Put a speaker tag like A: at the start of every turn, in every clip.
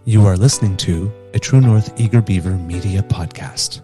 A: You are listening to a True North Eager Beaver media podcast.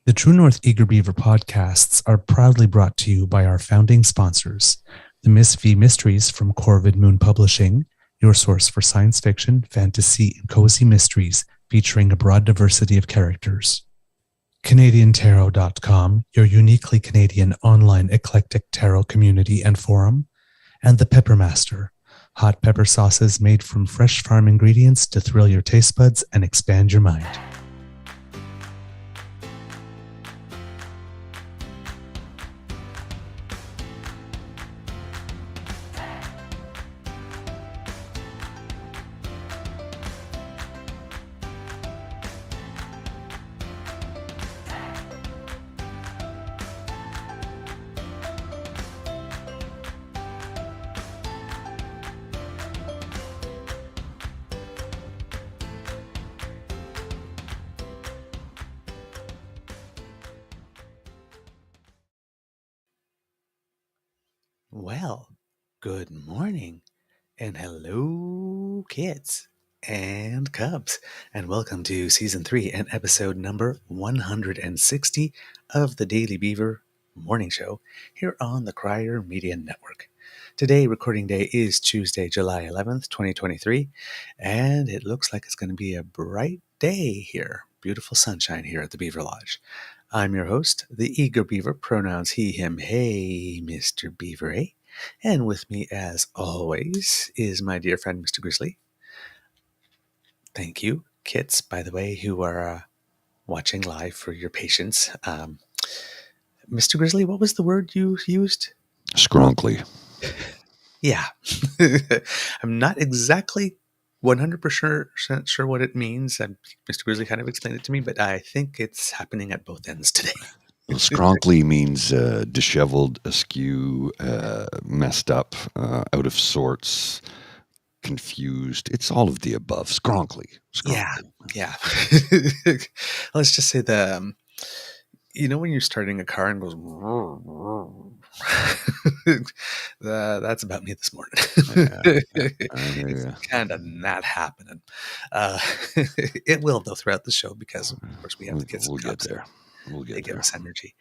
A: The True North Eager Beaver podcasts are proudly brought to you by our founding sponsors, the Miss V Mysteries from Corvid Moon Publishing, your source for science fiction, fantasy, and cozy mysteries featuring a broad diversity of characters. CanadianTarot.com, your uniquely Canadian online eclectic tarot community and forum, and The Peppermaster, hot pepper sauces made from fresh farm ingredients to thrill your taste buds and expand your mind.
B: Well, good morning and hello, kids and cubs, and welcome to Season 3 and episode number 160 of the Daily Beaver Morning Show here on the Crier Media Network. Today, recording day is Tuesday, July 11th, 2023, and it looks like it's going to be a bright day here. Beautiful sunshine here at the Beaver Lodge. I'm your host, the Eager Beaver, pronouns he, him, hey, Mr. Beaver, eh? And with me, as always, is my dear friend, Mr. Grizzly. Thank you, kits, by the way, who are watching live for your patience. Mr. Grizzly, what was the word you used?
C: Scronkly.
B: Yeah. I'm not exactly 100% sure what it means. Mr. Grizzly kind of explained it to me, but I think it's happening at both ends today.
C: Well, scronkly means disheveled, askew, messed up, out of sorts, confused. It's all of the above. Scronkly.
B: Yeah. Let's just say when you're starting a car and goes, that's about me this morning. It's kind of not happening. It will, though, throughout the show because, of course, we have the kids.
C: We'll get there.
B: They give us energy.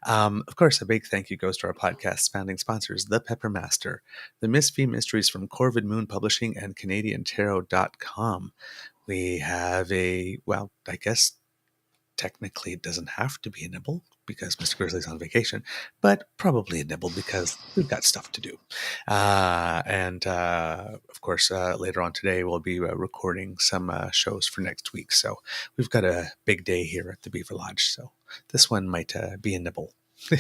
B: Of course, a big thank you goes to our podcast's founding sponsors, The Peppermaster, the Miss V Mysteries from Corvid Moon Publishing, and CanadianTarot.com. We have I guess technically it doesn't have to be a nibble because Mr. Grizzly's on vacation, but probably a nibble because we've got stuff to do. Of course, later on today, we'll be recording some shows for next week. So we've got a big day here at the Beaver Lodge. So this one might be a nibble.
C: Yeah,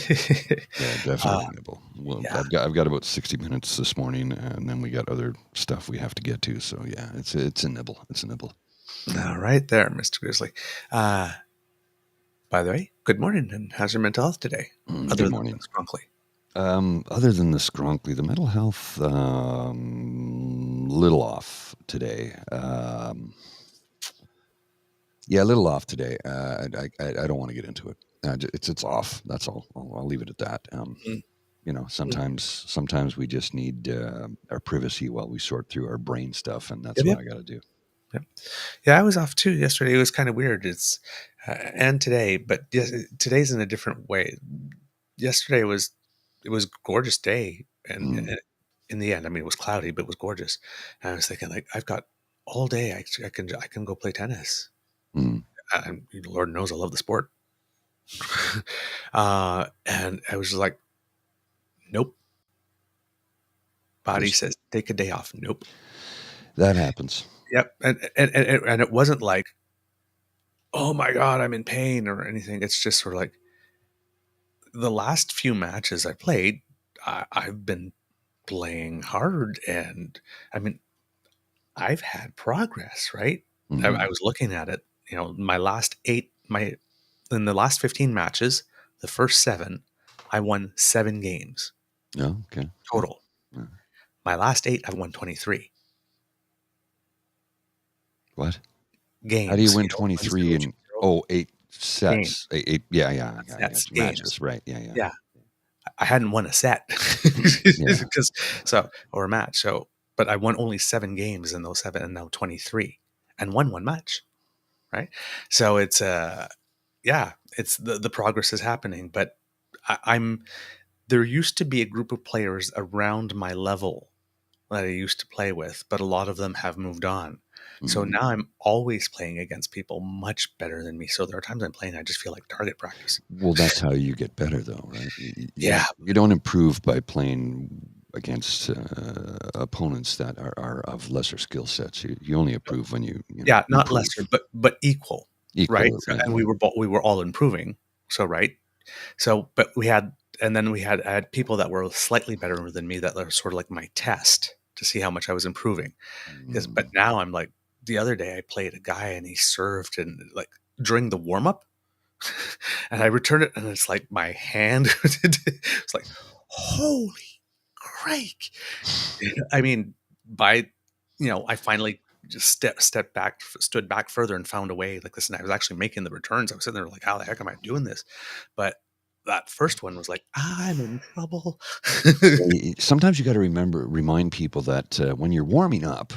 C: definitely a nibble. Well, yeah. I've got about 60 minutes this morning, and then we got other stuff we have to get to. So yeah, it's a nibble. It's a nibble.
B: All right there, Mr. Grizzly. By the way, good morning, and how's your mental health today?
C: Good morning. Other than the scronkly, the mental health, little off today. A little off today. I don't want to get into it. It's off. That's all. I'll leave it at that. Sometimes we just need our privacy while we sort through our brain stuff, and that's what I got to do.
B: Yeah, I was off too yesterday. It was kind of weird. It's and today, but today's in a different way. Yesterday it was a gorgeous day, and in the end, I mean, it was cloudy, but it was gorgeous. And I was thinking, like, I've got all day. I can go play tennis.
C: Mm.
B: And Lord knows I love the sport. And I was just like, nope. Body says take a day off. Nope.
C: That happens.
B: Yep. And it wasn't like, oh my God, I'm in pain or anything. It's just sort of like the last few matches I played, I've been playing hard, and I mean, I've had progress, right?
C: Mm-hmm.
B: I was looking at it, in the last 15 matches, the first 7, I won 7 games
C: Oh, okay.
B: total.
C: Yeah.
B: My last 8, I've won 23
C: What?
B: games.
C: How do you win
B: 1,
C: 23
B: 0,
C: in
B: 0
C: 8
B: games.
C: sets? Eight, yeah.
B: That's games.
C: Matches, right? Yeah.
B: Yeah. I hadn't won a set
C: Yeah.
B: or a match. So, but I won only 7 games in those 7, and now 23, and won 1 match. Right. So it's it's the progress is happening, but there used to be a group of players around my level that I used to play with, but a lot of them have moved on. So
C: Mhm.
B: now I'm always playing against people much better than me. So there are times I'm playing, I just feel like target practice.
C: Well, that's how you get better, though, right?
B: Yeah.
C: You don't improve by playing against opponents that are of lesser skill sets. You only improve when you
B: Yeah. Not
C: improve.
B: lesser, but equal. Right.
C: Equal,
B: So,
C: right?
B: and we were all improving. So, right. So, but I had people that were slightly better than me that were sort of like my test to see how much I was improving. But
C: Mm.
B: now I'm like, the other day I played a guy and he served, and like during the warm up, and I returned it, and it's like my hand, it's like, holy crake. I mean, I finally just stood back further and found a way. Like, listen, I was actually making the returns. I was sitting there like, how the heck am I doing this? But that first one was like, I'm in trouble.
C: Sometimes you got to remind people that when you're warming up,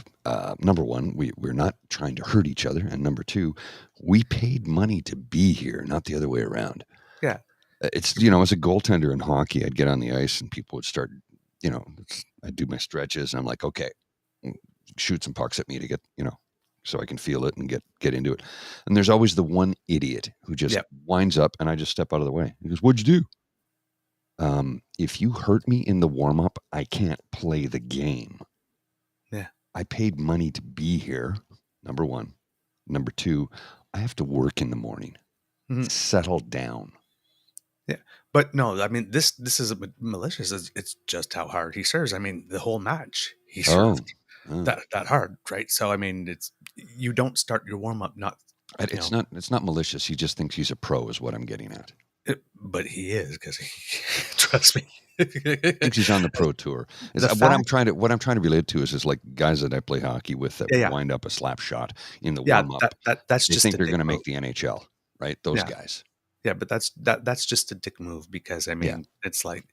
C: number one, we're not trying to hurt each other, and number two, we paid money to be here, not the other way around.
B: Yeah.
C: It's as a goaltender in hockey, I'd get on the ice and people would start, I'd do my stretches, and I'm like, okay, shoot some pucks at me to get, so I can feel it and get into it. And there's always the one idiot who just
B: Yep.
C: winds up, and I just step out of the way. He goes, "What'd you do?" If you hurt me in the warm up, I can't play the game.
B: Yeah.
C: I paid money to be here. Number one. Number two, I have to work in the morning.
B: Mhm.
C: Settle down.
B: Yeah. But no, I mean, this is malicious. It's just how hard he serves. I mean, the whole match he served
C: Oh.
B: that hard, right? So I mean, you don't start your warm up not.
C: It's not malicious. He just thinks he's a pro, is what I'm getting at.
B: But he is, because trust me.
C: Thinks he's on the pro tour. What I'm trying to relate to is like guys that I play hockey with that
B: Yeah.
C: wind up a slap shot in the
B: Yeah,
C: warm up.
B: that's
C: They
B: just
C: think
B: a
C: they're
B: dick
C: going to
B: move.
C: make the NHL, right? Those
B: Yeah.
C: guys.
B: Yeah, but that's just a dick move, because I mean, it's like,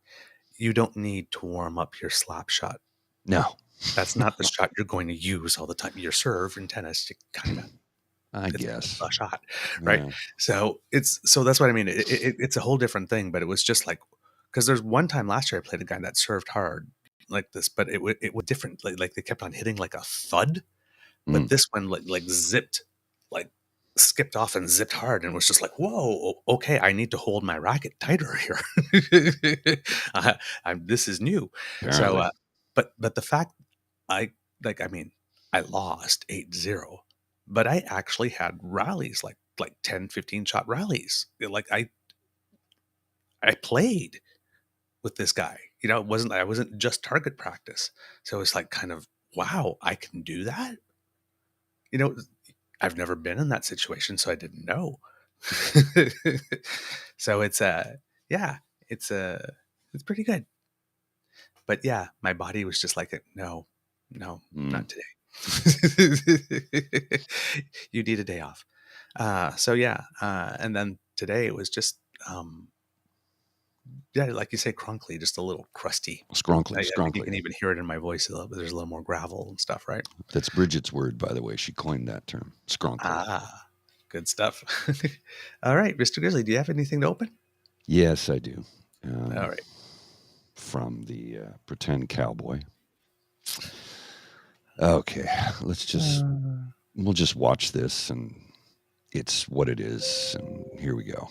B: you don't need to warm up your slap shot.
C: No.
B: That's not the shot you're going to use all the time. Your serve in tennis, you kind of,
C: I
B: it's
C: guess.
B: a shot, right?
C: Yeah.
B: So that's what I mean. It's a whole different thing. But it was just like, because there's one time last year I played a guy that served hard like this, but it was different. Like they kept on hitting like a thud, but
C: Mm.
B: this one like zipped, like skipped off and zipped hard, and was just like, whoa, okay, I need to hold my racket tighter here. This is new. So,
C: Apparently.
B: but the fact I mean, I lost 8-0, but I actually had rallies, like 10, 15 shot rallies. Like I played with this guy. I wasn't just target practice. So it's like, kind of, wow, I can do that. You know, I've never been in that situation, so I didn't know. So yeah, it's it's pretty good. But yeah, my body was just like, no, not today. You need a day off. So yeah, and then today it was just yeah, like you say, crunkly, just a little crusty. I think you
C: Scronkly.
B: can even hear it in my voice a little bit. There's a little more gravel and stuff, right?
C: That's Bridget's word, by the way. She coined that term. Scronkly.
B: Ah, good stuff. All right, Mr. Grizzly, do you have anything to open?
C: Yes, I do.
B: All right.
C: From the pretend cowboy. Okay, we'll just watch this, and it's what it is, and here we go.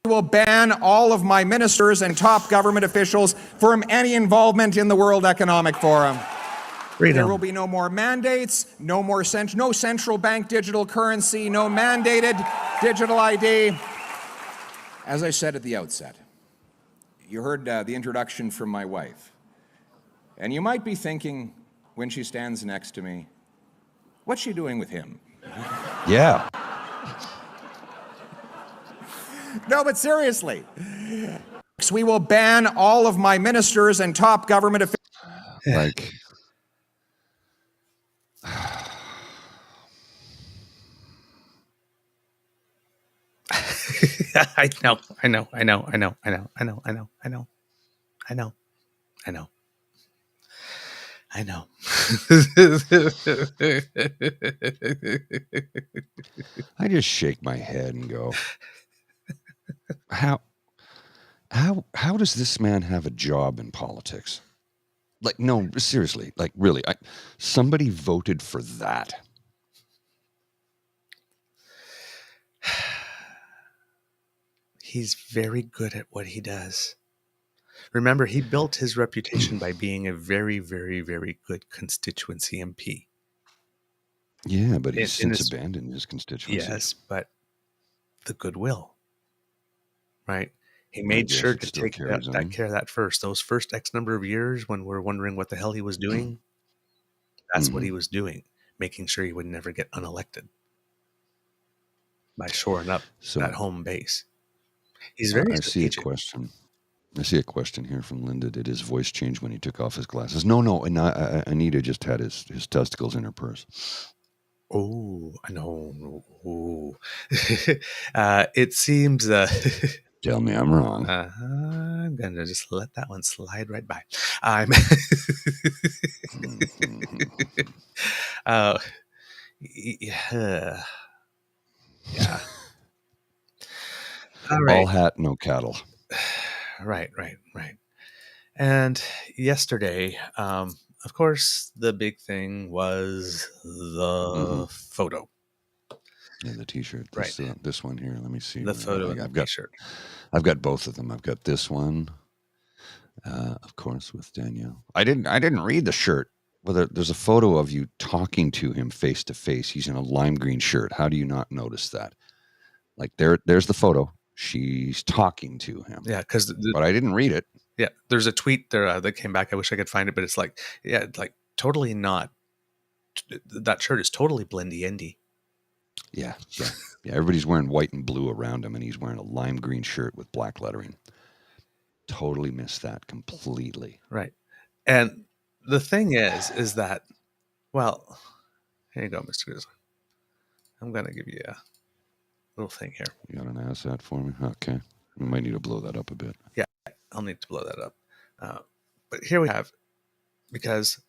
D: I will ban all of my ministers and top government officials from any involvement in the World Economic Forum. There will be no more mandates, no central bank digital currency, no mandated digital ID. As I said at the outset, you heard the introduction from my wife. And you might be thinking, when she stands next to me, what's she doing with him?
C: Yeah.
D: No, but seriously. We will ban all of my ministers and top government officials.
C: Like,
B: I know.
C: I just shake my head and go, how does this man have a job in politics? Like, no, seriously, like, really, somebody voted for that.
B: He's very good at what he does. Remember, he built his reputation by being a very, very, very good constituency MP.
C: Yeah, but he's since abandoned his constituency.
B: Yes, but the goodwill, right? He made sure to take care of that first. Those first X number of years when we're wondering what the hell he was doing, that's what he was doing, making sure he would never get unelected by shoring up that home base. He's very strategic.
C: I see a question here from Linda. Did his voice change when he took off his glasses? No. And Anita just had his testicles in her purse.
B: Oh, I know. Oh. It seems...
C: Tell me I'm wrong.
B: I'm going to just let that one slide right by. Yeah. All right.
C: All hat, no cattle.
B: Right. And yesterday, of course, the big thing was the photo.
C: Yeah, the T-shirt.
B: Right.
C: This one here. Let me see.
B: The photo and the T-shirt.
C: I've got both of them. I've got this one, of course, with Danielle. I didn't read the shirt. Well, there's a photo of you talking to him face to face. He's in a lime green shirt. How do you not notice that? Like there's the photo. She's talking to him.
B: Yeah,
C: but I didn't read it.
B: Yeah, there's a tweet there that came back. I wish I could find it, but it's like, yeah, like totally not. That shirt is totally blendy-endy.
C: Yeah. Everybody's wearing white and blue around him, and he's wearing a lime green shirt with black lettering. Totally missed that completely.
B: Right, and the thing is that, well, here you go, Mr. Grizzly. I'm gonna give you a little thing here.
C: You got an asset for me? Okay. We might need to blow that up a bit.
B: Yeah, I'll need to blow that up. But here we have, because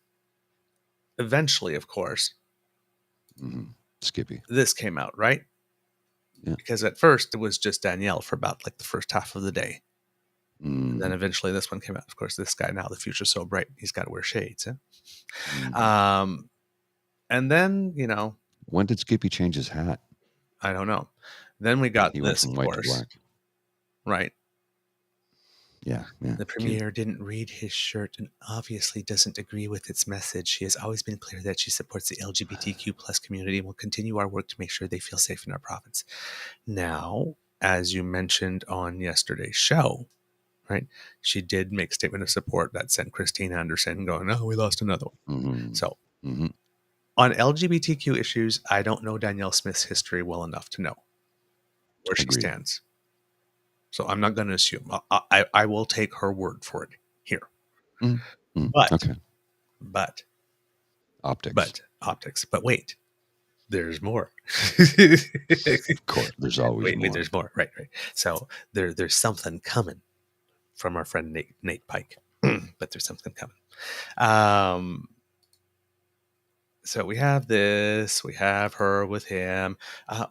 B: eventually, of course,
C: Skippy,
B: this came out, right?
C: Yeah.
B: Because at first it was just Danielle for about like the first half of the day. And then eventually this one came out. Of course, this guy now, the future's so bright, he's got to wear shades. And then,
C: when did Skippy change his hat?
B: I don't know. Then we got this,
C: from
B: of
C: white
B: course.
C: to black.
B: Right.
C: Yeah.
B: The premier didn't read his shirt and obviously doesn't agree with its message. She has always been clear that she supports the LGBTQ plus community and will continue our work to make sure they feel safe in our province. Now, as you mentioned on yesterday's show, right, she did make a statement of support that sent Christine Anderson going, oh, we lost another one. So on LGBTQ issues, I don't know Danielle Smith's history well enough to know where she stands. So I'm not going to assume. I will take her word for it here. But optics. But wait, there's more.
C: Of course, there's always more.
B: Wait, there's more. Right. So there's something coming from our friend Nate Pike. But there's something coming. So we have this. We have her with him.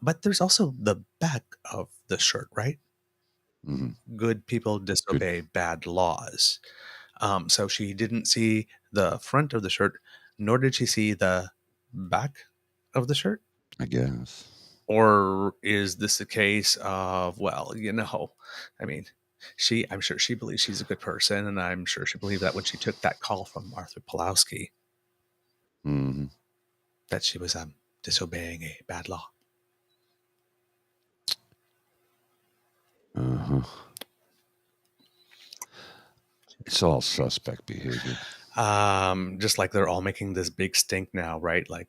B: But there's also the back of the shirt, right? Good people disobey bad laws. So she didn't see the front of the shirt, nor did she see the back of the shirt.
C: I guess.
B: Or is this a case of, well, I mean, I'm sure she believes she's a good person, and I'm sure she believed that when she took that call from Arthur Pulowski,
C: Mm-hmm.
B: that she was disobeying a bad law.
C: Uh-huh. It's all suspect behavior.
B: Just like they're all making this big stink now, right? Like,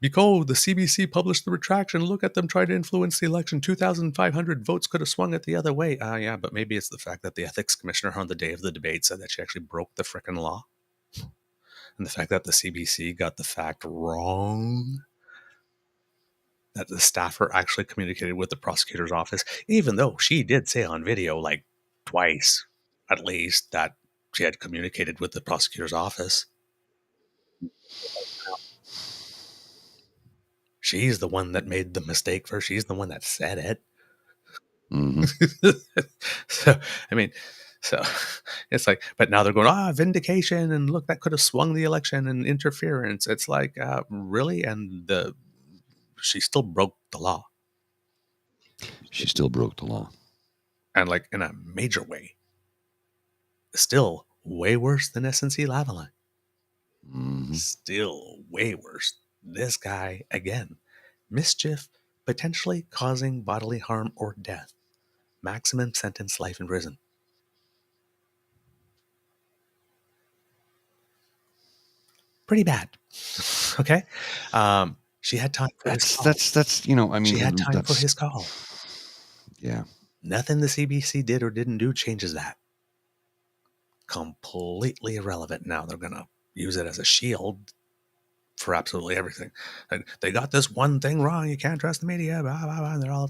B: because the CBC published the retraction, look at them try to influence the election. 2,500 votes could have swung it the other way. Yeah, but maybe it's the fact that the ethics commissioner on the day of the debate said that she actually broke the frickin' law. And the fact that the CBC got the fact wrong, that the staffer actually communicated with the prosecutor's office, even though she did say on video, like twice at least, that she had communicated with the prosecutor's office. She's the one that made the mistake first. She's the one that said it.
C: Mm-hmm.
B: So it's like, but now they're going, vindication, and look, that could have swung the election, and interference. It's like, really? And she still broke the law.
C: She still broke the law.
B: And like in a major way. Still way worse than SNC Lavalin.
C: Mm-hmm.
B: Still way worse. This guy, again, mischief, potentially causing bodily harm or death. Maximum sentence, life in prison. Pretty bad. Okay. She had time for his call.
C: That's I mean,
B: she had time for his call.
C: Yeah.
B: Nothing the CBC did or didn't do changes that. Completely irrelevant. Now they're going to use it as a shield for absolutely everything. Like, they got this one thing wrong. You can't trust the media. Blah, blah, blah. And they're all,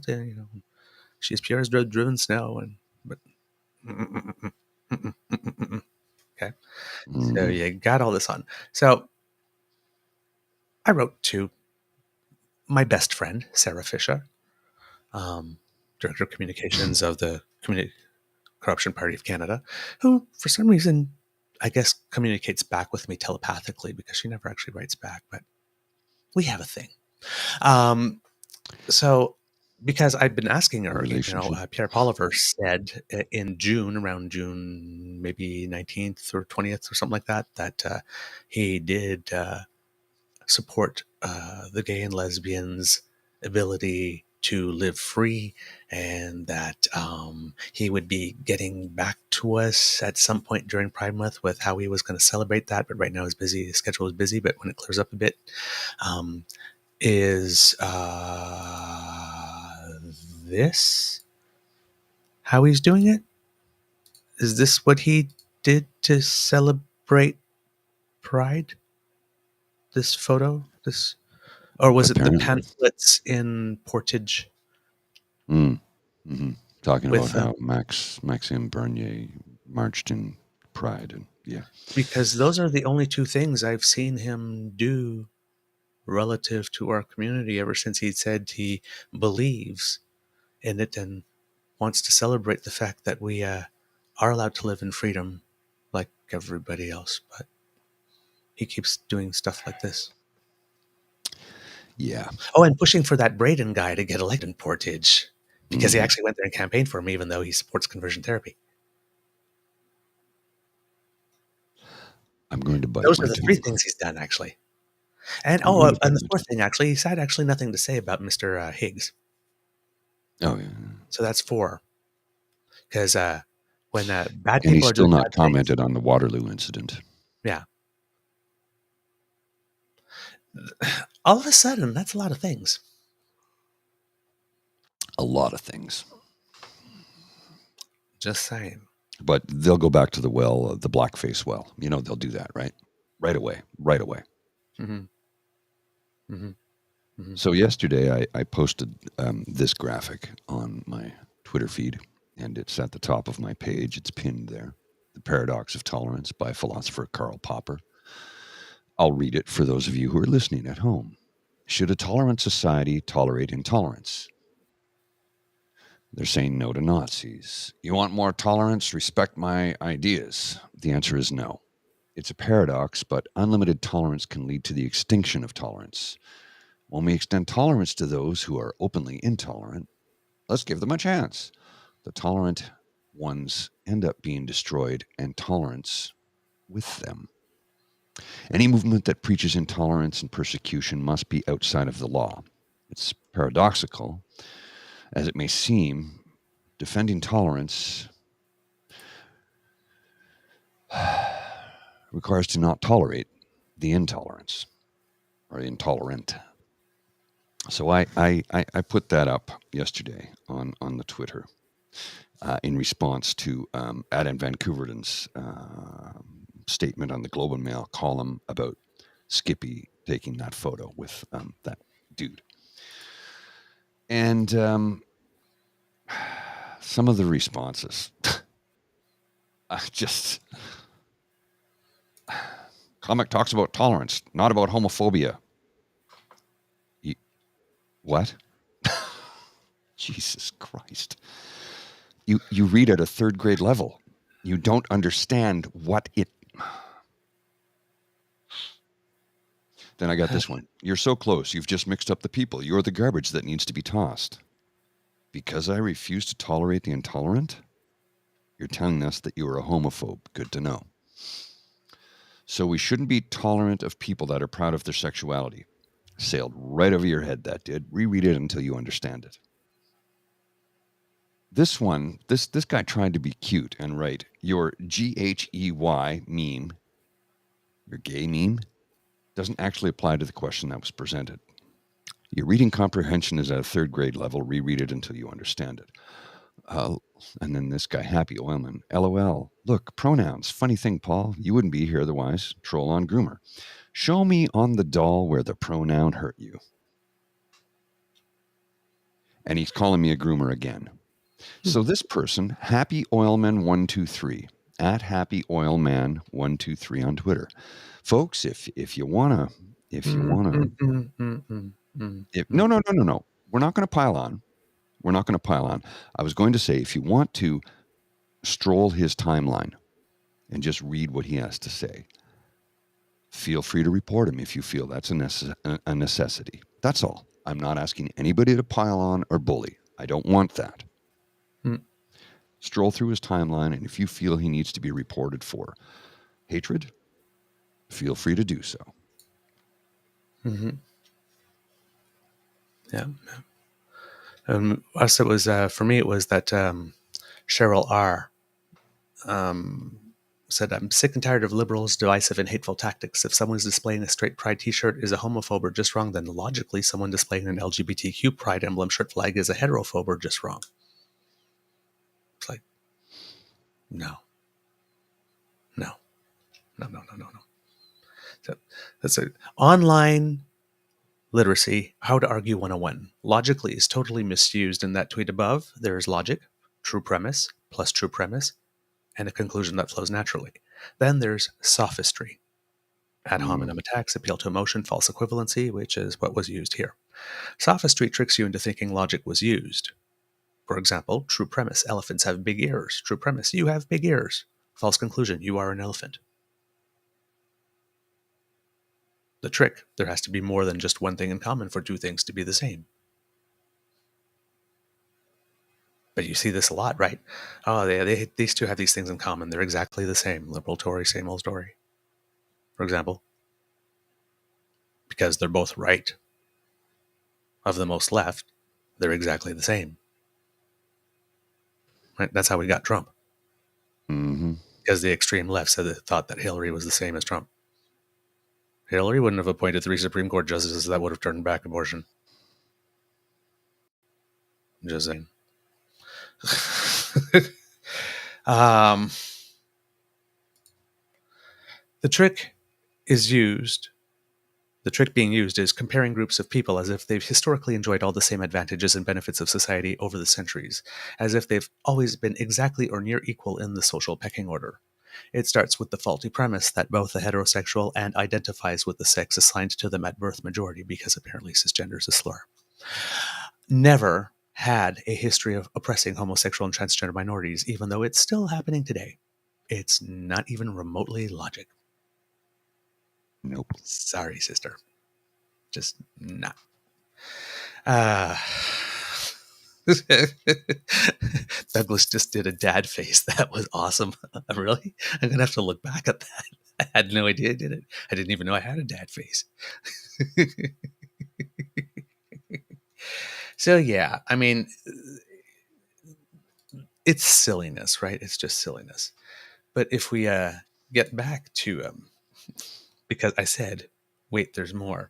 B: she's pure as driven snow. But okay.
C: Mm-hmm.
B: So you got all this on. So I wrote to my best friend, Sarah Fisher, Director of Communications of the Corruption Party of Canada, who, for some reason, I guess communicates back with me telepathically because she never actually writes back, but we have a thing. So because I've been asking her, Pierre Poliver said in June, around June, maybe 19th or 20th or something like that, that he did support the gay and lesbians' ability to live free, and that he would be getting back to us at some point during Pride Month with how he was going to celebrate that. But right now his schedule is busy, but when it clears up a bit, is this how he's doing it? Is this what he did to celebrate Pride? This photo? Or was it the pamphlets in Portage?
C: Mm-hmm. Talking about how Maxime Bernier marched in Pride, and yeah,
B: because those are the only two things I've seen him do relative to our community ever since he said he believes in it and wants to celebrate the fact that we are allowed to live in freedom like everybody else. But he keeps doing stuff like this.
C: Yeah.
B: Oh, and pushing for that Braden guy to get elected in Portage because he actually went there and campaigned for him, even though he supports conversion therapy.
C: I'm going to bite
B: Those
C: my
B: are the
C: tongue.
B: 3 things he's done, actually. And and the 4th thing, actually, he had actually nothing to say about Mr. Higgs.
C: Oh, yeah.
B: So that's 4. Because when bad people
C: and he's
B: are
C: still
B: doing
C: not
B: bad
C: commented
B: things,
C: on the Waterloo incident.
B: Yeah. All of a sudden, that's a lot of things.
C: A lot of things.
B: Just saying.
C: But they'll go back to the well, the blackface well. They'll do that, right? Right away.
B: Mm-hmm. Mm-hmm. Mm-hmm.
C: So yesterday I posted this graphic on my Twitter feed, and it's at the top of my page. It's pinned there. The Paradox of Tolerance by philosopher Karl Popper. I'll read it for those of you who are listening at home. Should a tolerant society tolerate intolerance? They're saying no to Nazis. You want more tolerance? Respect my ideas. The answer is no. It's a paradox, but unlimited tolerance can lead to the extinction of tolerance. When we extend tolerance to those who are openly intolerant, let's give them a chance. The tolerant ones end up being destroyed, and tolerance with them. Any movement that preaches intolerance and persecution must be outside of the law. It's paradoxical, as it may seem. Defending tolerance requires to not tolerate the intolerance or intolerant. So I put that up yesterday on the Twitter in response to Adam Van Couverden's statement on the Globe and Mail column about Skippy taking that photo with that dude. And some of the responses, comic talks about tolerance, not about homophobia. What? Jesus Christ. You read at a third grade level. You don't understand what it... Then I got this one. You're so close. You've just mixed up the people. You're the garbage that needs to be tossed. Because I refuse to tolerate the intolerant? You're telling us that you are a homophobe. Good to know. So we shouldn't be tolerant of people that are proud of their sexuality. Sailed right over your head, that did. Reread it until you understand it. This one, this guy tried to be cute and write, your GHEY meme, your gay meme, doesn't actually apply to the question that was presented. Your reading comprehension is at a third grade level. Reread it until you understand it. And then this guy, Happy Oilman, LOL. Look, pronouns. Funny thing, Paul. You wouldn't be here otherwise. Troll on groomer. Show me on the doll where the pronoun hurt you. And he's calling me a groomer again. So this person, Happy Oilman 123, at Happy Oilman 123 on Twitter. Folks, if you wanna, no. We're not gonna pile on. We're not gonna pile on. I was going to say, if you want to stroll his timeline and just read what he has to say, feel free to report him if you feel that's a necessity. That's all. I'm not asking anybody to pile on or bully. I don't want that. Stroll through his timeline, and if you feel he needs to be reported for hatred, feel free to do so.
B: Mm-hmm. Yeah. Us, it was for me. It was that Cheryl R. Said, "I'm sick and tired of liberals' divisive and hateful tactics. If someone is displaying a straight pride T-shirt is a homophobe or just wrong, then logically, someone displaying an LGBTQ pride emblem shirt flag is a heterophobe or just wrong." It's like, no. So that's it. Online literacy, how to argue 101. Logically is totally misused in that tweet above. There is logic, true premise, plus true premise, and a conclusion that flows naturally. Then there's sophistry. Ad hominem attacks, appeal to emotion, false equivalency, which is what was used here. Sophistry tricks you into thinking logic was used. For example, true premise, elephants have big ears. True premise, you have big ears. False conclusion, you are an elephant. The trick, there has to be more than just one thing in common for two things to be the same. But you see this a lot, right? Oh, these two have these things in common. They're exactly the same. Liberal, Tory, same old story. For example, because they're both right. Of the most left, they're exactly the same. Right? That's how we got Trump.
C: Mm-hmm.
B: Because the extreme left thought that Hillary was the same as Trump. Hillary wouldn't have appointed 3 Supreme Court justices that would have turned back abortion. Just saying. The trick being used is comparing groups of people as if they've historically enjoyed all the same advantages and benefits of society over the centuries, as if they've always been exactly or near equal in the social pecking order. It starts with the faulty premise that both the heterosexual and identifies with the sex assigned to them at birth majority, because apparently cisgender is a slur. Never had a history of oppressing homosexual and transgender minorities, even though it's still happening today. It's not even remotely logic.
C: Nope.
B: Sorry, sister. Just not. Douglas just did a dad face. That was awesome. Really? I'm going to have to look back at that. I had no idea I did it. I didn't even know I had a dad face. So, yeah, I mean, it's silliness, right? It's just silliness. But if we get back to, because I said, wait, there's more.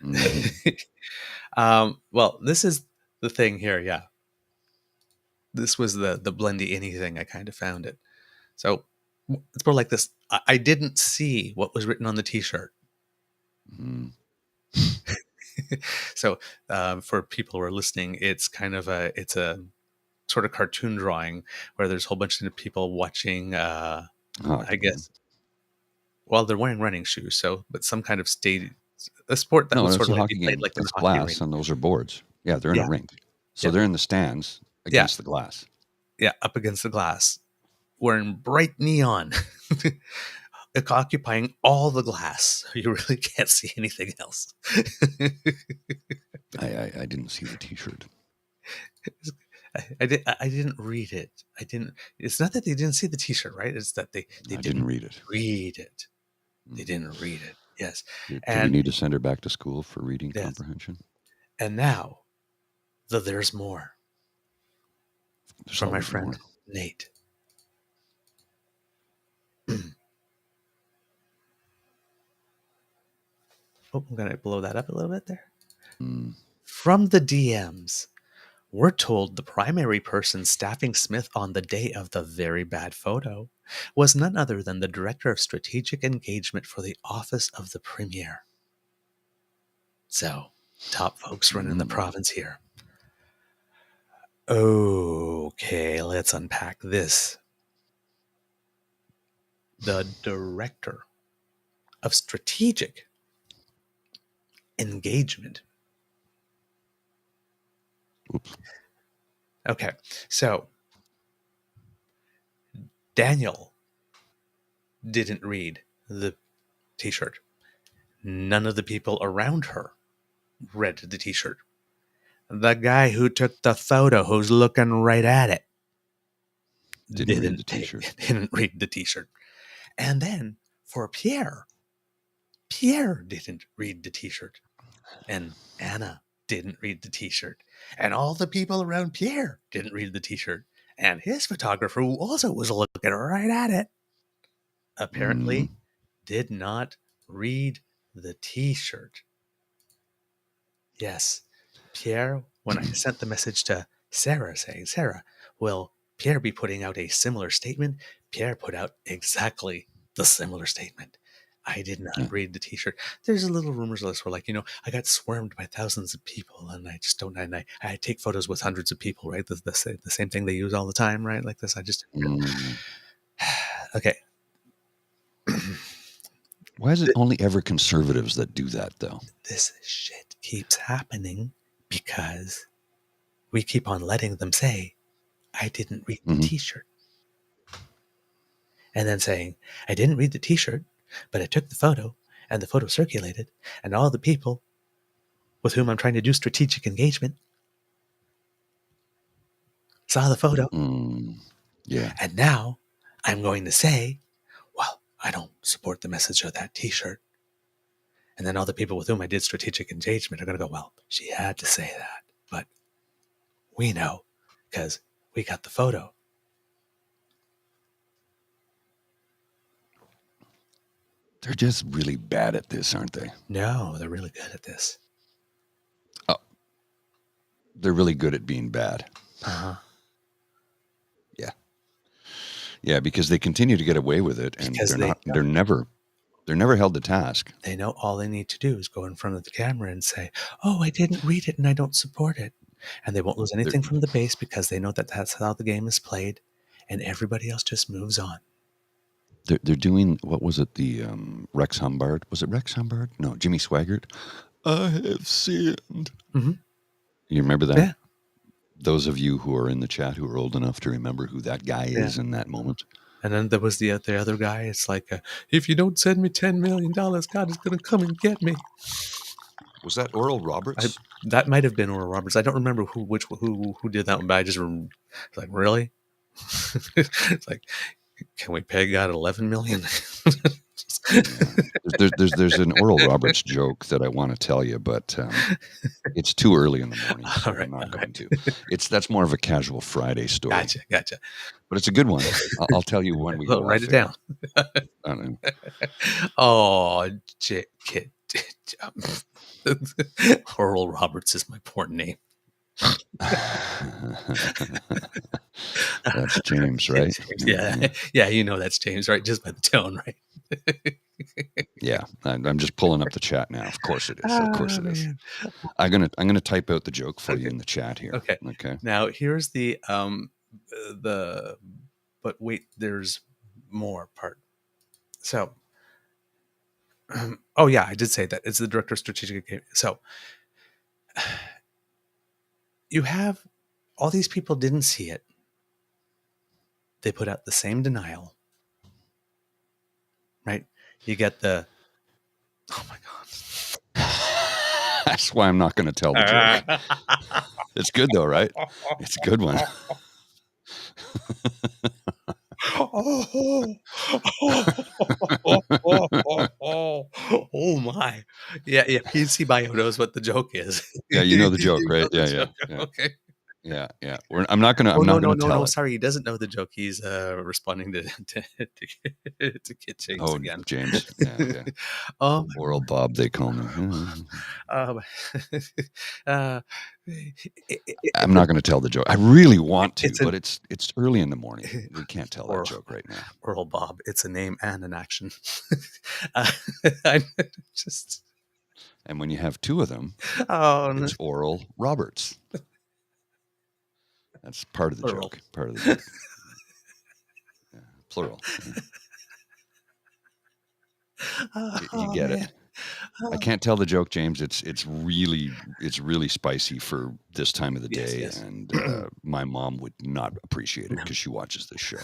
C: Mm-hmm.
B: Well, this is the thing here. Yeah. This was the blendy anything. I kind of found it. So it's more like this. I didn't see what was written on the t-shirt.
C: Mm.
B: So for people who are listening, it's kind of it's a sort of cartoon drawing where there's a whole bunch of people watching, I guess, well, they're wearing running shoes. So, but some kind of a sport that
C: No,
B: would
C: it's
B: sort
C: a
B: of like
C: hockey
B: be played
C: game.
B: like the
C: It's
B: hockey
C: glass,
B: rink.
C: and those are boards. Yeah, they're in
B: Yeah.
C: a rink. So
B: Yeah.
C: they're in the stands against the glass.
B: Yeah, up against the glass, wearing bright neon, occupying all the glass. You really can't see anything else.
C: I didn't see the t-shirt.
B: I didn't read it. I didn't. It's not that they didn't see the t-shirt, right? It's that they didn't
C: read it.
B: Read it. They didn't read it. Yes.
C: Do we need to send her back to school for reading comprehension?
B: And now, there's more.
C: There's
B: from my
C: always
B: friend
C: more.
B: Nate. Oh, I'm going to blow that up a little bit there.
C: Mm.
B: From the DMs, we're told the primary person staffing Smith on the day of the very bad photo was none other than the Director of Strategic Engagement for the Office of the Premier. So, top folks running the province here. Okay, let's unpack this. The Director of Strategic Engagement.
C: Oops.
B: Okay, so Daniel didn't read the t-shirt. None of the people around her read the t-shirt. The guy who took the photo, who's looking right at it,
C: Didn't read the t-shirt.
B: Didn't read the t-shirt. And then for Pierre didn't read the t-shirt. And Anna didn't read the t-shirt. And all the people around Pierre didn't read the t-shirt. And his photographer, who also was looking right at it, apparently did not read the t-shirt. Yes, Pierre, when I sent the message to Sarah saying, Sarah, will Pierre be putting out a similar statement? Pierre put out exactly the similar statement. I did not read the t-shirt. There's a little rumors list where, like, I got swarmed by thousands of people and I just don't, and I take photos with hundreds of people, right? The same thing they use all the time, right? Like this, I just, okay.
C: Why is it only ever conservatives that do that, though?
B: This shit keeps happening because we keep on letting them say, I didn't read the t-shirt. And then saying, I didn't read the t-shirt, but I took the photo and the photo circulated and all the people with whom I'm trying to do strategic engagement saw the photo.
C: Yeah.
B: And now I'm going to say, well, I don't support the message of that t-shirt. And then all the people with whom I did strategic engagement are going to go, well, she had to say that. But we know because we got the photo.
C: They're just really bad at this, aren't they?
B: No, they're really good at this.
C: Oh, they're really good at being bad.
B: Uh-huh.
C: Yeah. Yeah, because they continue to get away with it, and they're never held to task.
B: They know all they need to do is go in front of the camera and say, oh, I didn't read it and I don't support it. And they won't lose anything from the base because they know that that's how the game is played, and everybody else just moves on.
C: They're doing, what was it, the Rex Humbard? Was it Rex Humbard? No, Jimmy Swaggart. I have sinned.
B: Mm-hmm.
C: You remember that?
B: Yeah.
C: those of you who are in the chat who are old enough to remember who that guy is in that moment.
B: And then there was the other guy. It's like, if you don't send me $10 million, God is going to come and get me.
C: Was that Oral Roberts?
B: That might have been Oral Roberts. I don't remember who did that one, but I just it's like, really? It's like, can we pay God $11 million?
C: There's an Oral Roberts joke that I want to tell you, but it's too early in the morning, so I'm not going to. That's more of a casual Friday story.
B: Gotcha.
C: But it's a good one. I'll tell you when we go.
B: Write it down. Oh, kid. Oral Roberts is my porn name.
C: That's James, right?
B: James, yeah, you know that's James, right? Just by the tone, right?
C: Yeah, I'm just pulling up the chat now. Of course it is. Of course it is. I'm gonna type out the joke for you in the chat here.
B: Okay. Now here's the but wait, there's more part. So, oh yeah, I did say that it's the director of strategic game. So you have all these people didn't see it. They put out the same denial, right? You get the, oh my God.
C: That's why I'm not going to tell the joke. It's good though, right? It's a good one.
B: Oh my. Yeah, PC Bio knows what the joke is.
C: Yeah, you know the joke, right? Yeah.
B: Okay.
C: Yeah. I'm not gonna tell it.
B: Sorry, he doesn't know the joke. He's responding to Kid James again.
C: James. Yeah. Oral Bob, they call me. I'm not going to tell the joke. I really want to, but it's early in the morning. We can't tell that joke right now.
B: Oral Bob, it's a name and an action.
C: And when you have two of them, it's Oral Roberts. That's part of the joke. Part of the joke. Yeah, plural. Yeah. You get it. I can't tell the joke, James. It's really spicy for this time of the day, yes. And my mom would not appreciate it because she watches this show.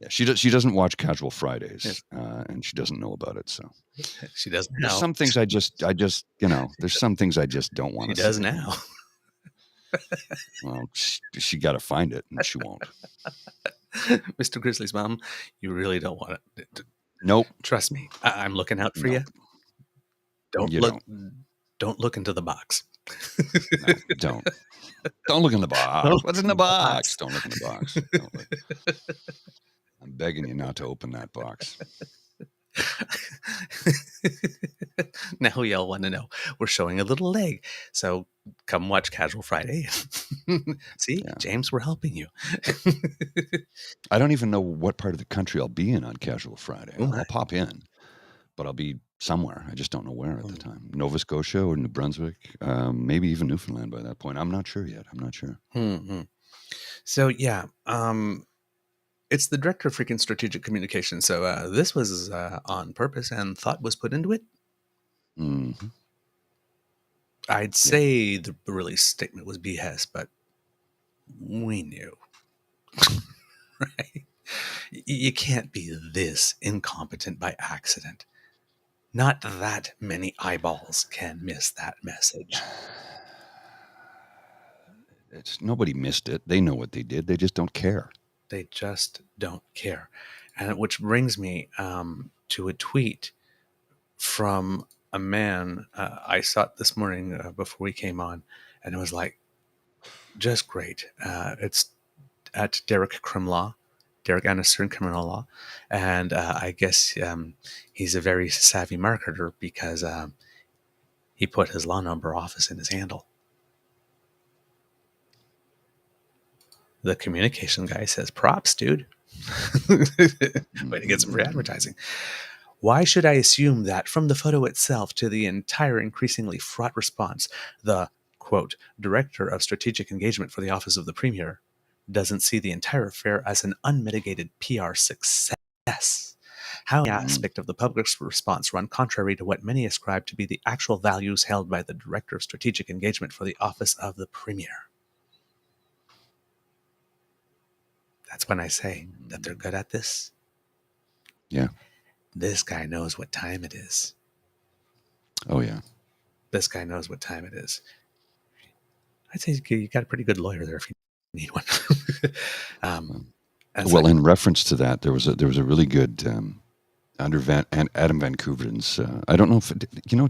C: She doesn't watch Casual Fridays, and she doesn't know about it. So
B: she doesn't.
C: There's some things I just there's some things I just don't want to.
B: She does now.
C: Well, she got to find it, and she won't.
B: Mr. Grizzly's mom, you really don't want it.
C: Nope.
B: Trust me, I'm looking out for you. Don't look into the box.
C: No, don't look in the box. What's in the box? Don't look in the box. I'm begging you not to open that box.
B: Now we all want to know. We're showing a little leg, so come watch Casual Friday. See, James, we're helping you.
C: I don't even know what part of the country I'll be in on Casual Friday. I'll pop in, but I'll be somewhere. I just don't know where at the time. Nova Scotia or New Brunswick, maybe even Newfoundland by that point. I'm not sure yet. I'm not sure.
B: Mm-hmm. So yeah, it's the director of freaking strategic communication. So this was on purpose and thought was put into it.
C: Mm-hmm.
B: I'd say the release statement was BS, but we knew. Right? You can't be this incompetent by accident. Not that many eyeballs can miss that message.
C: Nobody missed it. They know what they did. They just don't care.
B: They just don't care. And which brings me to a tweet from a man. I saw it this morning before we came on, and it was like, just great. It's at Derek Anderson Criminal Law. And I guess he's a very savvy marketer because he put his law number office in his handle. The communication guy says, props, dude. Way to get some free advertising. Why should I assume that from the photo itself to the entire increasingly fraught response, the, quote, director of strategic engagement for the office of the premier doesn't see the entire affair as an unmitigated PR success? How an aspect of the public's response run contrary to what many ascribe to be the actual values held by the director of strategic engagement for the office of the premier? That's when I say that they're good at this.
C: Yeah.
B: This guy knows what time it is.
C: Oh, yeah.
B: This guy knows what time it is. I'd say you got a pretty good lawyer there if you need one.
C: Well, in reference to that, there was a really good Adam Van Kooveren's. I don't know if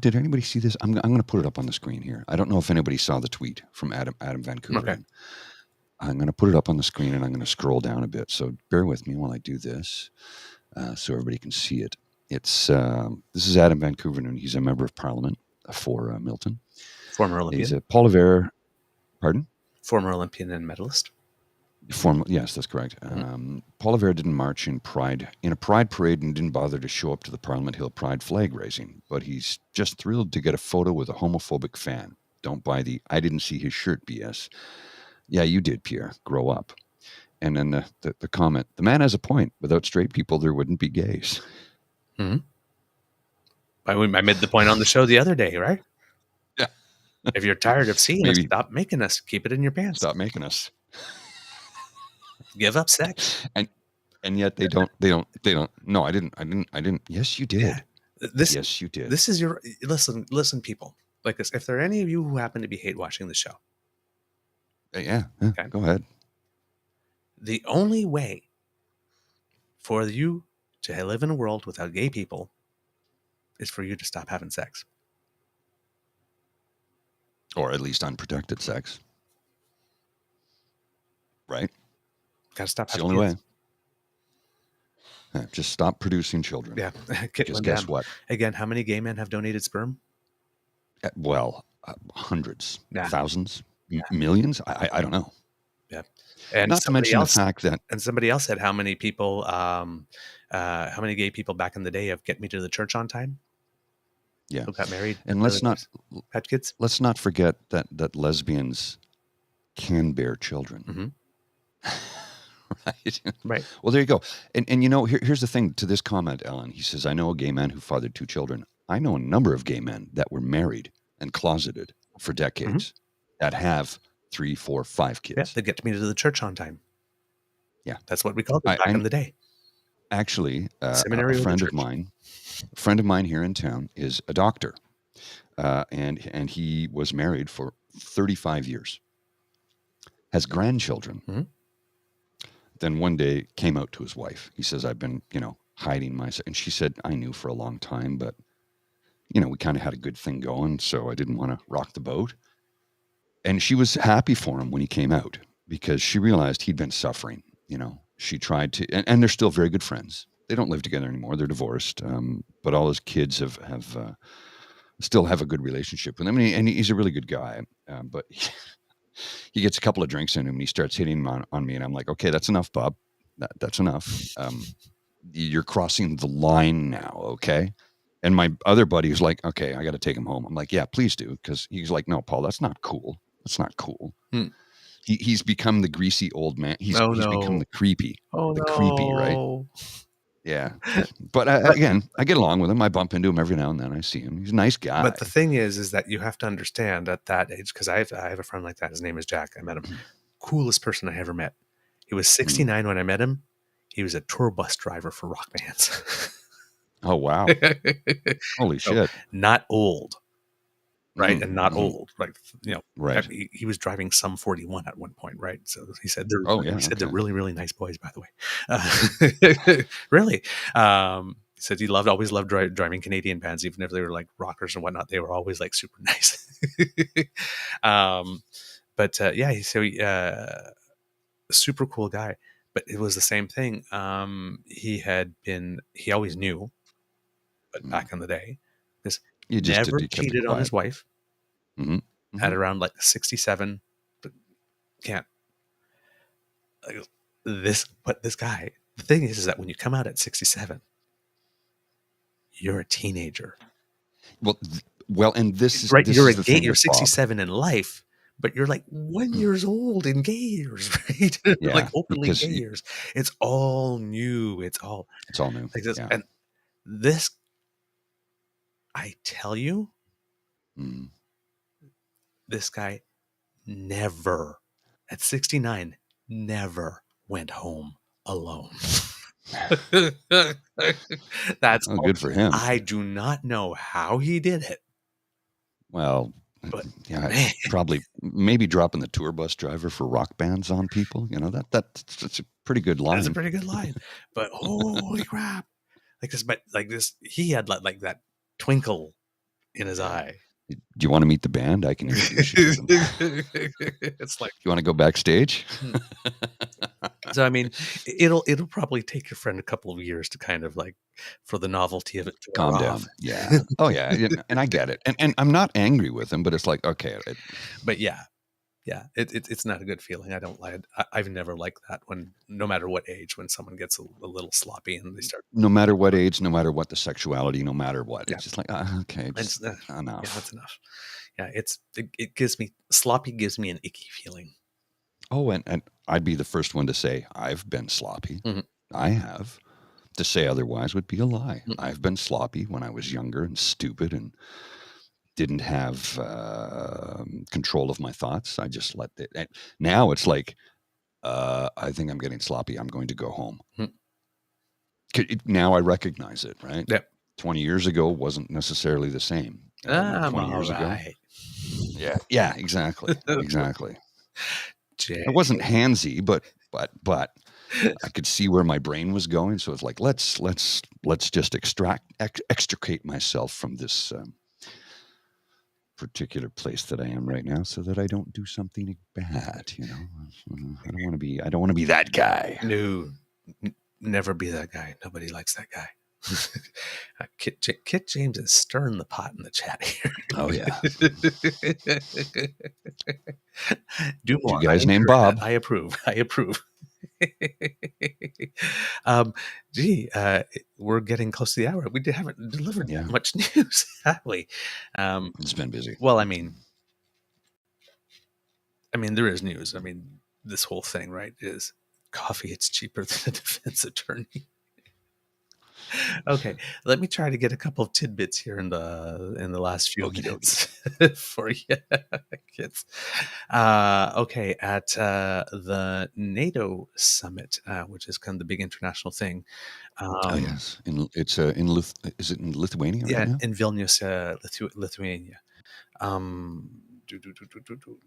C: did anybody see this? I'm going to put it up on the screen here. I don't know if anybody saw the tweet from Adam Van Kooveren.
B: Okay.
C: I'm going to put it up on the screen, and I'm going to scroll down a bit. So bear with me while I do this, so everybody can see it. It's this is Adam Van Kooveren, and he's a member of Parliament for Milton.
B: Former Olympian.
C: He's a Paul Revere. Pardon?
B: Former Olympian and medalist.
C: Yes, that's correct. Paul Revere didn't march in a pride parade and didn't bother to show up to the Parliament Hill Pride flag raising, but he's just thrilled to get a photo with a homophobic fan. Don't buy the "I didn't see his shirt" BS. Yeah, you did, Pierre. Grow up. And then the comment: the man has a point. Without straight people, there wouldn't be gays.
B: Mm-hmm. I made the point on the show the other day, right?
C: Yeah.
B: If you're tired of seeing us, stop making us. Keep it in your pants.
C: Stop making us.
B: Give up sex.
C: And yet they don't. No, I didn't. Yes, you did.
B: Yeah.
C: Yes, you did.
B: This is your listen, people like this. If there are any of you who happen to be hate watching the show,
C: yeah.
B: Okay.
C: Go ahead.
B: The only way for you to live in a world without gay people is for you to stop having sex,
C: or at least unprotected sex. Right.
B: Got to stop.
C: That's the only way. Just stop producing children.
B: Yeah.
C: Just guess what?
B: Again, how many gay men have donated sperm?
C: Well, hundreds,
B: thousands,
C: millions. I don't know.
B: Yeah. And
C: not to mention the fact that.
B: And somebody else said how many people, how many gay people back in the day have Get Me to the Church on Time?
C: Yeah.
B: Who got married?
C: And let's not
B: had kids.
C: Let's not forget that lesbians can bear children.
B: Mm-hmm.
C: Right. Well, there you go. And here's the thing to this comment, Ellen. He says, I know a gay man who fathered 2 children. I know a number of gay men that were married and closeted for decades that have 3, 4, 5 kids.
B: Yeah, they get me to the church on time.
C: Yeah.
B: That's what we called it back in the day.
C: Actually, a friend of mine here in town is a doctor. And he was married for 35 years. Has grandchildren.
B: Mm-hmm.
C: Then one day came out to his wife. He says, I've been, hiding myself. And she said, I knew for a long time, but, we kind of had a good thing going. So I didn't want to rock the boat. And she was happy for him when he came out because she realized he'd been suffering. She tried to, and they're still very good friends. They don't live together anymore. They're divorced. But all his kids have still have a good relationship with him. And he's a really good guy. But he gets a couple of drinks in him and he starts hitting on me. And I'm like, okay, that's enough, Bob. That's enough. You're crossing the line now. Okay. And my other buddy was like, okay, I got to take him home. I'm like, yeah, please do. Cause he's like, no, Paul, that's not cool. That's not cool. He's become the greasy old man. He's become the creepy, creepy, right? Yeah. But again, I get along with him. I bump into him every now and then. I see him. He's a nice guy.
B: But the thing is that you have to understand at that age, because I have a friend like that. His name is Jack. I met him. Coolest person I ever met. He was 69 when I met him. He was a tour bus driver for rock bands.
C: Oh, wow. Holy shit.
B: Not old. Right. And not old. Like,
C: right.
B: He was driving some 41 at one point. Right. So he said, they're really, really nice boys, by the way. Really. He said he always loved driving Canadian bands, even if they were like rockers and whatnot. They were always like super nice. Super cool guy. But it was the same thing. He always knew, but back in the day, this he never cheated on his wife at around like 67, but can't. But this guy, the thing is that when you come out at 67, you're a teenager.
C: Well, and this is
B: right. You're a gay.
C: Thing
B: you're 67 in life, but you're like 1 year old in gay years, right?
C: Yeah,
B: like openly gay years. It's all new. It's all
C: new.
B: Like this, and this, I tell you, this guy never, at 69, never went home alone. That's all.
C: Good for him.
B: I do not know how he did it.
C: Well,
B: But
C: yeah,
B: man,
C: probably maybe dropping the tour bus driver for rock bands on people. You know, that's a pretty good line.
B: that's a pretty good line. But holy crap. Like this, he had like that twinkle in his eye.
C: Do you want to meet the band? I can introduce you to them.
B: It's like,
C: You want to go backstage?
B: so I mean, it'll probably take your friend a couple of years to kind of like, for the novelty of it to
C: Calm
B: wear
C: down.
B: off.
C: Yeah. Oh yeah. And I get it. And I'm not angry with him, but it's like, okay.
B: But yeah, it's not a good feeling. I don't like. I've never liked that when, no matter what age, when someone gets a little sloppy and they start.
C: No matter what age, no matter what the sexuality, no matter what,
B: Yeah.
C: it's just like, okay, just enough.
B: Yeah, that's enough. Yeah, it gives me, sloppy gives me an icky feeling.
C: Oh, and I'd be the first one to say I've been sloppy.
B: Mm-hmm.
C: I have. To say otherwise would be a lie.
B: Mm-hmm.
C: I've been sloppy when I was younger and stupid and didn't have control of my thoughts. I just let it. And now it's like, I think I'm getting sloppy. I'm going to go home. Mm-hmm. Now I recognize it, right?
B: Yep.
C: 20 years ago wasn't necessarily the same. 20 years ago. Yeah, exactly. Exactly. I wasn't handsy, but I could see where my brain was going. So it's like, let's just extricate myself from this particular place that I am right now, so that I don't do something bad. You know, I don't want to be that guy.
B: No, never be that guy. Nobody likes that guy. Kit James is stirring the pot in the chat here.
C: Oh yeah.
B: Do more.
C: You guys named Bob.
B: I approve. We're getting close to the hour. We haven't delivered much news, have we?
C: It's been busy.
B: Well, I mean, there is news. I mean, this whole thing, right, is coffee. It's cheaper than a defense attorney. Okay, let me try to get a couple of tidbits here in the last few minutes for you kids. Okay, at the NATO summit, which is kind of the big international thing.
C: Yes, is it in Lithuania?
B: Yeah,
C: right now?
B: in Vilnius, Lithuania.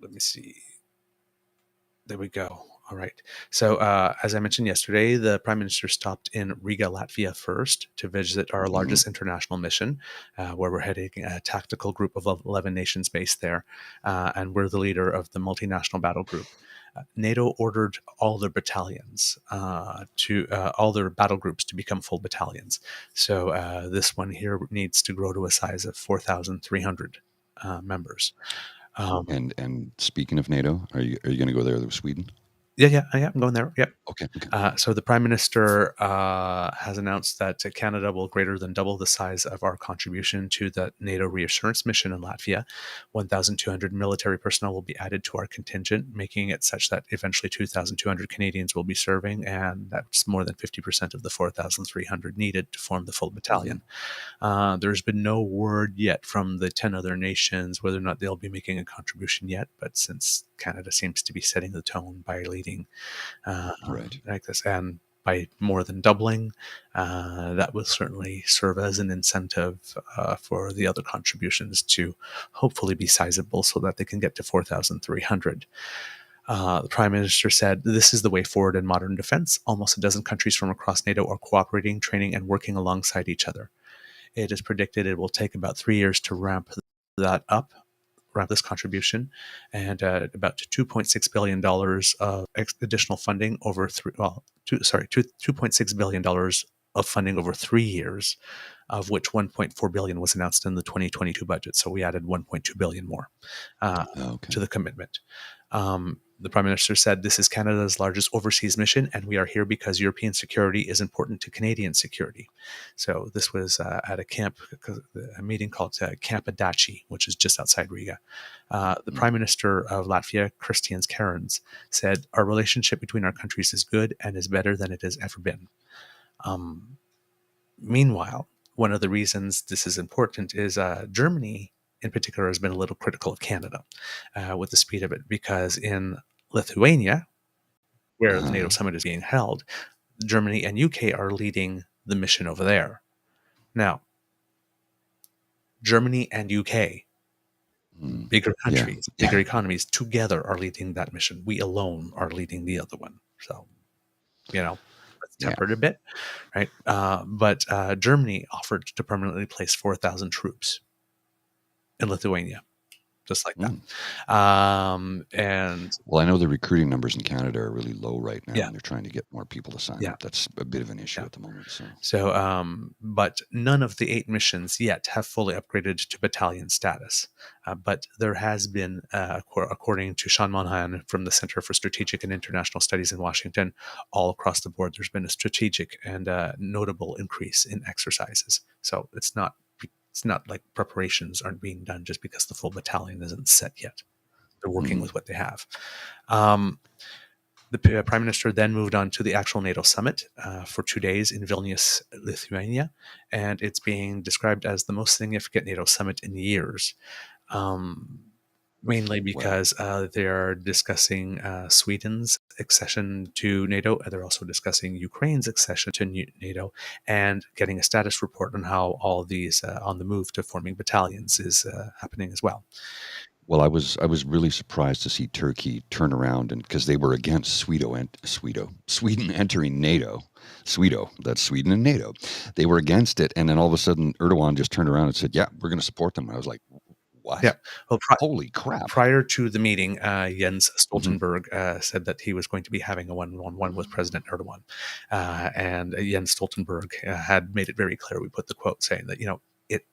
B: Let me see. There we go. All right. So, as I mentioned yesterday, the Prime Minister stopped in Riga, Latvia first to visit our largest international mission, where we're heading a tactical group of 11 nations based there, and we're the leader of the multinational battle group. NATO ordered all their battalions all their battle groups to become full battalions. So this one here needs to grow to a size of 4,300 members.
C: And speaking of NATO, are you going to go there with Sweden?
B: Yeah, I'm going there. Yep.
C: Okay.
B: So the Prime Minister has announced that Canada will greater than double the size of our contribution to the NATO reassurance mission in Latvia. 1,200 military personnel will be added to our contingent, making it such that eventually 2,200 Canadians will be serving, and that's more than 50% of the 4,300 needed to form the full battalion. There's been no word yet from the 10 other nations whether or not they'll be making a contribution yet, but since Canada seems to be setting the tone by leading like this, and by more than doubling, that will certainly serve as an incentive for the other contributions to hopefully be sizable so that they can get to 4,300. The Prime Minister said, "This is the way forward in modern defense. Almost a dozen countries from across NATO are cooperating, training, and working alongside each other. It is predicted it will take about 3 years to ramp this contribution, and about $2.6 billion of additional funding over $2.6 billion of funding over 3 years, of which $1.4 billion was announced in the 2022 budget. So we added $1.2 billion more to the commitment. The Prime Minister said, "This is Canada's largest overseas mission, and we are here because European security is important to Canadian security." So this was at a meeting called Camp Adachi, which is just outside Riga. The Prime Minister of Latvia, Kristians Kariņš, said, "Our relationship between our countries is good and is better than it has ever been." Meanwhile, one of the reasons this is important is Germany in particular has been a little critical of Canada with the speed of it, because in Lithuania, where the NATO summit is being held. Germany and UK are leading the mission over there. Now, Germany and UK, bigger countries, bigger economies, together are leading that mission. We alone are leading the other one. So, let's temper it a bit, right? But Germany offered to permanently place 4,000 troops in Lithuania, just like that. And
C: well, I know the recruiting numbers in Canada are really low right now,
B: Yeah.
C: and they're trying to get more people to sign up. That's a bit of an issue at the moment.
B: But none of the 8 missions yet have fully upgraded to battalion status. But there has been, according to Sean Monahan from the Center for Strategic and International Studies in Washington, all across the board, there's been a strategic and notable increase in exercises. So it's not like preparations aren't being done just because the full battalion isn't set yet. They're working with what they have. The Prime Minister then moved on to the actual NATO summit for 2 days in Vilnius, Lithuania, and it's being described as the most significant NATO summit in years, mainly because they're discussing Sweden's accession to NATO, and they're also discussing Ukraine's accession to NATO, and getting a status report on how all of these on the move to forming battalions is happening as well.
C: Well, I was really surprised to see Turkey turn around, and because they were against Sweden entering NATO. That's Sweden and NATO. They were against it, and then all of a sudden Erdogan just turned around and said, "Yeah, we're going to support them." And I was like, "What?
B: Yeah. Well,
C: holy crap!"
B: Prior to the meeting, Jens Stoltenberg said that he was going to be having a one-on-one with President Erdogan, and Jens Stoltenberg had made it very clear. We put the quote saying that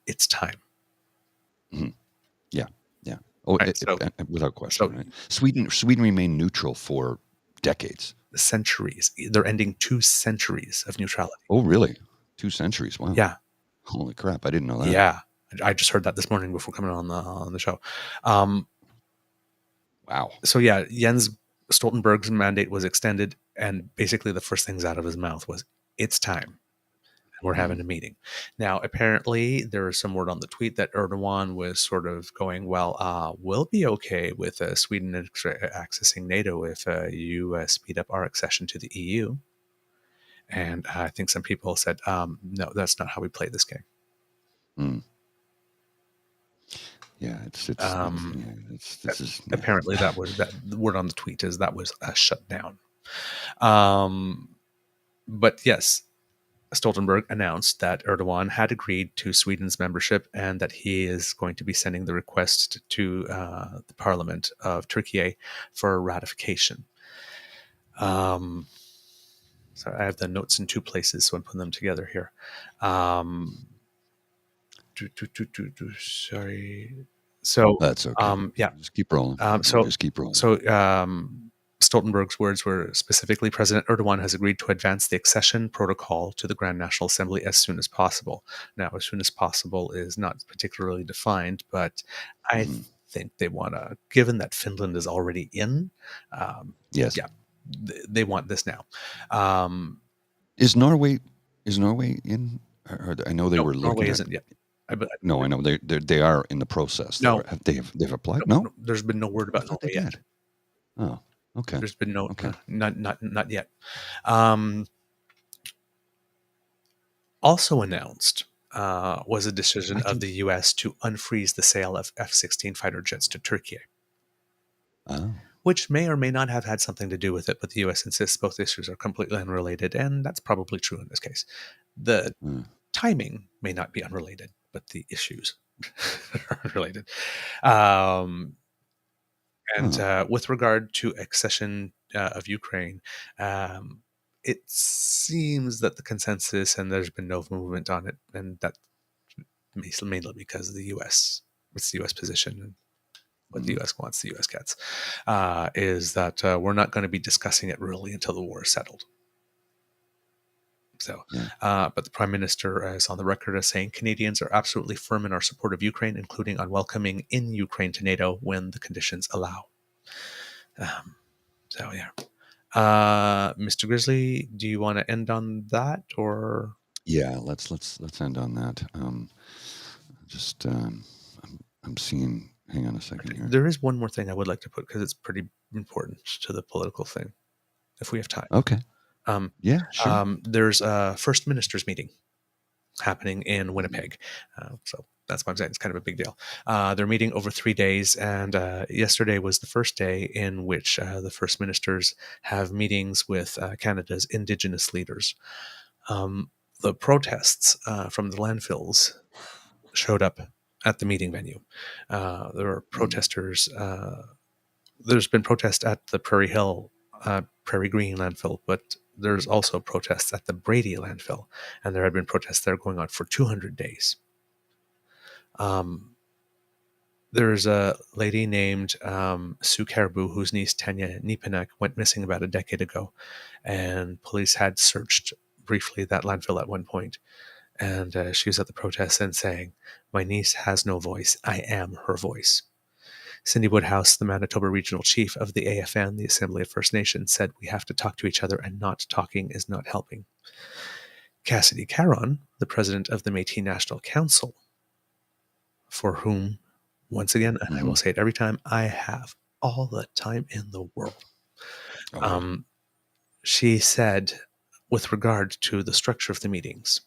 B: it's time.
C: Mm-hmm. Yeah. Oh,
B: right,
C: without question. Right? Sweden remained neutral for decades.
B: Centuries. They're ending 2 centuries of neutrality.
C: Oh, really? 2 centuries? Wow.
B: Yeah.
C: Holy crap! I didn't know that.
B: Yeah, I just heard that this morning before coming on the show.
C: Wow.
B: So yeah, Jens Stoltenberg's mandate was extended, and basically the first things out of his mouth was, "It's time. We're having a meeting." Now, apparently, there is some word on the tweet that Erdogan was sort of going, well, we'll be okay with Sweden accessing NATO if you speed up our accession to the EU. And I think some people said, no, that's not how we play this game.
C: Yeah,
B: apparently that the word on the tweet is that was shut down. But yes, Stoltenberg announced that Erdogan had agreed to Sweden's membership and that he is going to be sending the request to the Parliament of Turkey for ratification. So I have the notes in 2 places, so I'm putting them together here. Sorry. So
C: that's okay.
B: Yeah.
C: Just keep rolling. Just keep rolling.
B: So Stoltenberg's words were specifically, President Erdogan has agreed to advance the accession protocol to the Grand National Assembly as soon as possible. Now, as soon as possible is not particularly defined, but I think they want to, given that Finland is already in,
C: yes,
B: yeah, they want this now.
C: Is Norway in? I know they were looking.
B: Norway isn't yet.
C: No, I know they are in the process.
B: No,
C: they've applied. No,
B: there's been no word about Norway yet.
C: Oh, okay.
B: There's been no, not yet. Also announced was a decision of the U.S. to unfreeze the sale of F-16 fighter jets to Turkey, which may or may not have had something to do with it, but the U.S. insists both issues are completely unrelated, and that's probably true in this case. The timing may not be unrelated, but the issues are unrelated. With regard to accession of Ukraine, it seems that the consensus, and there's been no movement on it, and that mainly because of the U.S. It's the U.S. position, and what the U.S. wants, the U.S. gets, is that we're not going to be discussing it really until the war is settled. So, but the Prime Minister is on the record as saying Canadians are absolutely firm in our support of Ukraine, including on welcoming in Ukraine to NATO when the conditions allow. Mr. Grizzly, do you want to end on that, or?
C: Yeah, let's end on that. I'm seeing. Hang on a second here.
B: There is one more thing I would like to put because it's pretty important to the political thing. if we have time.
C: Okay.
B: Um,
C: Yeah, sure.
B: there's a First Ministers meeting happening in Winnipeg. So that's why I'm saying it's kind of a big deal. They're meeting over 3 days, and yesterday was the first day in which the First Ministers have meetings with Canada's Indigenous leaders. The protests from the landfills showed up at the meeting venue. There were protesters. There's been protests at the Prairie Hill, Prairie Green landfill, but there's also protests at the Brady landfill, and there had been protests there going on for 200 days. There's a lady named Sue Caribou, whose niece Tanya Nipanek went missing about a decade ago, and police had searched briefly that landfill at one point. And she was at the protest and saying, "My niece has no voice. I am her voice." Cindy Woodhouse, the Manitoba Regional Chief of the AFN, the Assembly of First Nations, said, "We have to talk to each other, and not talking is not helping." Cassidy Caron, the president of the Métis National Council, for whom, once again, and I will say it every time, I have all the time in the world. She said, with regard to the structure of the meetings,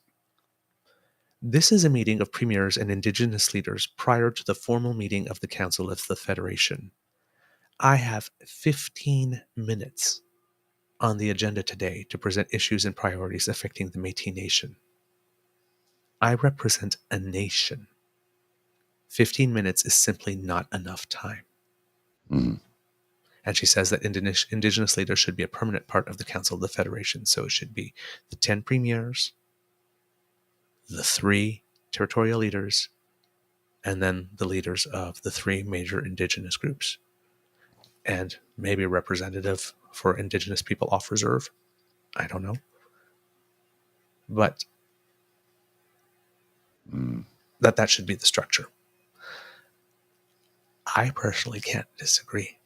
B: "This is a meeting of premiers and Indigenous leaders prior to the formal meeting of the Council of the Federation. I have 15 minutes on the agenda today to present issues and priorities affecting the Métis Nation. I represent a nation. 15 minutes is simply not enough time." And she says that Indigenous leaders should be a permanent part of the Council of the Federation. So it should be the 10 premiers, the 3 territorial leaders, and then the leaders of the 3 major Indigenous groups. And maybe a representative for Indigenous people off reserve. I don't know. But that should be the structure. I personally can't disagree.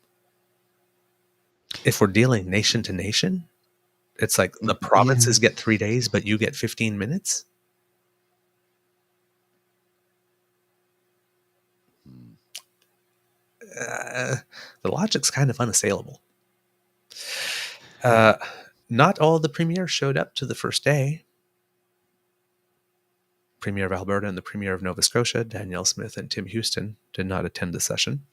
B: If we're dealing nation to nation, it's like the provinces get 3 days, but you get 15 minutes. The logic's kind of unassailable. Not all the premiers showed up to the first day. Premier of Alberta and the Premier of Nova Scotia, Danielle Smith and Tim Houston, did not attend the session.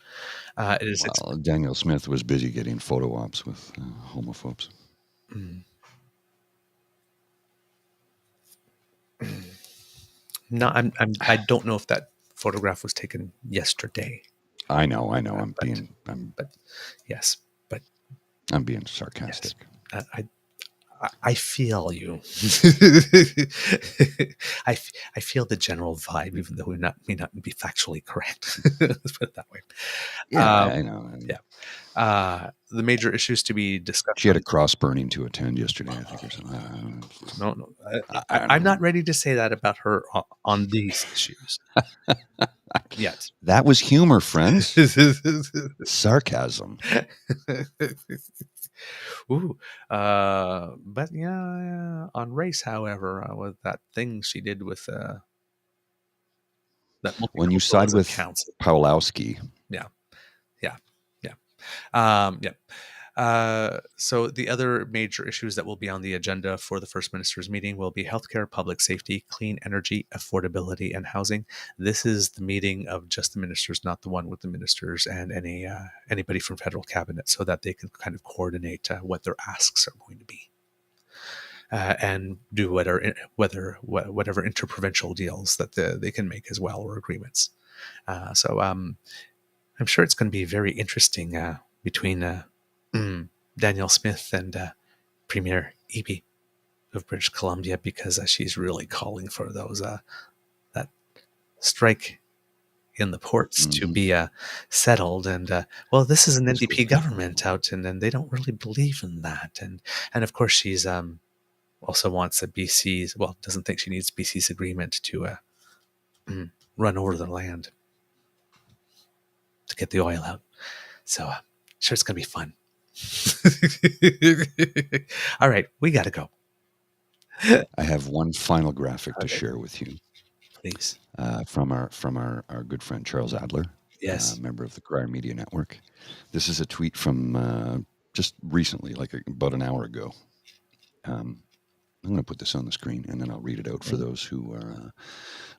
C: Danielle Smith was busy getting photo ops with homophobes.
B: No, I don't know if that photograph was taken yesterday.
C: I know.
B: Yes, but
C: I'm being sarcastic.
B: Yes, I feel you. I feel the general vibe, even though we may not be factually correct. Let's put it that way.
C: Yeah, I know.
B: Yeah. The major issues to be discussed.
C: She had a cross burning to attend yesterday, I think, or something.
B: No. I'm not ready to say that about her on these issues yet.
C: That was humor, friends. Sarcasm.
B: Ooh, but yeah, on race, however, with that thing she did with that
C: when you side with Pawlowski,
B: so the other major issues that will be on the agenda for the First Minister's meeting will be healthcare, public safety, clean energy, affordability, and housing. This is the meeting of just the ministers, not the one with the ministers and anybody from federal cabinet, so that they can kind of coordinate what their asks are going to be. And do whatever interprovincial deals that they can make as well, or agreements. So I'm sure it's going to be very interesting between Danielle Smith and Premier Eby of British Columbia, because she's really calling for those that strike in the ports to be settled. And well, this is an NDP government out, and they don't really believe in that. And of course, she's also wants doesn't think she needs BC's agreement to run over the land to get the oil out. So sure, it's gonna be fun. All right, we gotta go.
C: I have one final graphic to share with you,
B: please,
C: from our good friend Charles Adler,
B: yes,
C: member of the Crier Media Network. This is a tweet from just recently, like about an hour ago. I'm going to put this on the screen and then I'll read it out for those who are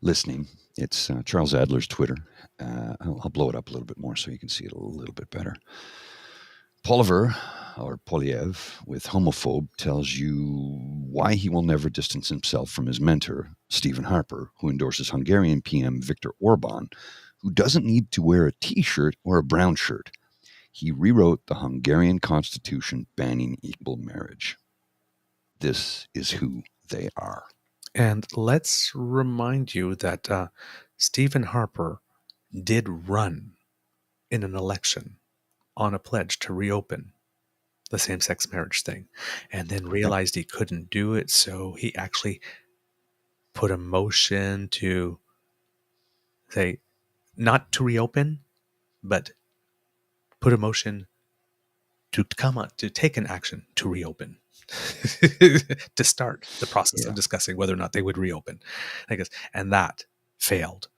C: listening. It's Charles Adler's Twitter. I'll blow it up a little bit more so you can see it a little bit better. Poliver, or Poliev, with Homophobe, tells you why he will never distance himself from his mentor, Stephen Harper, who endorses Hungarian PM Viktor Orban, who doesn't need to wear a T-shirt or a brown shirt. He rewrote the Hungarian constitution banning equal marriage. This is who they are.
B: And let's remind you that Stephen Harper did run in an election on a pledge to reopen the same-sex marriage thing, and then realized he couldn't do it, so he actually put a motion to say, not to reopen, but put a motion to take an action to reopen, to start the process of discussing whether or not they would reopen, I guess, and that failed.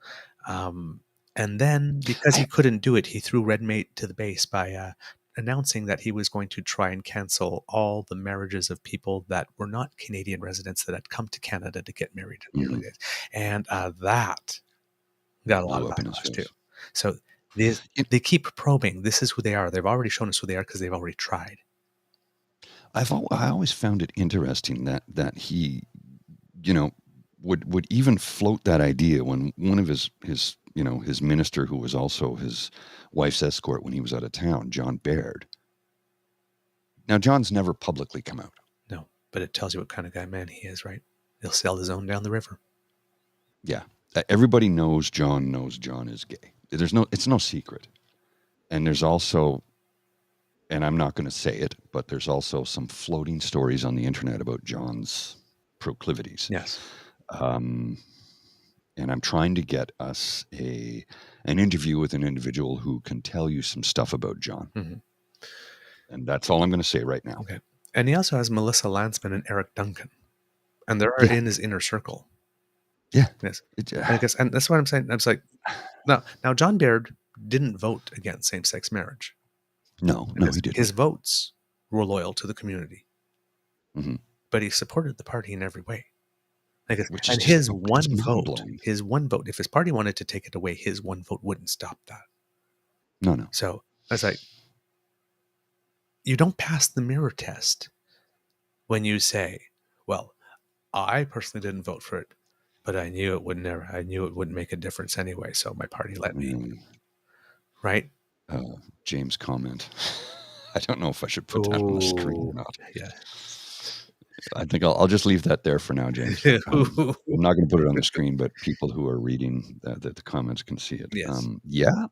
B: And then, because he couldn't do it, he threw Redmate to the base by announcing that he was going to try and cancel all the marriages of people that were not Canadian residents that had come to Canada to get married in the early days. And that got a lot of backlash too. So they keep probing. This is who they are. They've already shown us who they are because they've already tried.
C: I always found it interesting that he, would even float that idea when one of his minister, who was also his wife's escort when he was out of town, John Baird. Now, John's never publicly come out.
B: No, but it tells you what kind of man he is, right? He'll sell his own down the river.
C: Yeah. Everybody knows John is gay. It's no secret. And there's also, and I'm not going to say it, but there's also some floating stories on the internet about John's proclivities.
B: Yes.
C: And I'm trying to get us an interview with an individual who can tell you some stuff about John. Mm-hmm. And that's all I'm going to say right now.
B: Okay. And he also has Melissa Landsman and Eric Duncan. And they're in his inner circle.
C: Yeah.
B: Yes. I guess, and that's what I'm saying. I was like, now John Baird didn't vote against same-sex marriage.
C: No, he didn't.
B: His votes were loyal to the community.
C: Mm-hmm.
B: But he supported the party in every way. And his one vote, if his party wanted to take it away, his one vote wouldn't stop that.
C: No.
B: So I was like, you don't pass the mirror test when you say, well, I personally didn't vote for it, but I knew it wouldn't make a difference anyway. So my party let me. Right?
C: James' comment. I don't know if I should put that on the screen or not.
B: Yeah.
C: I think I'll just leave that there for now, James. I'm not going to put it on the screen, but people who are reading the comments can see it.
B: Yes.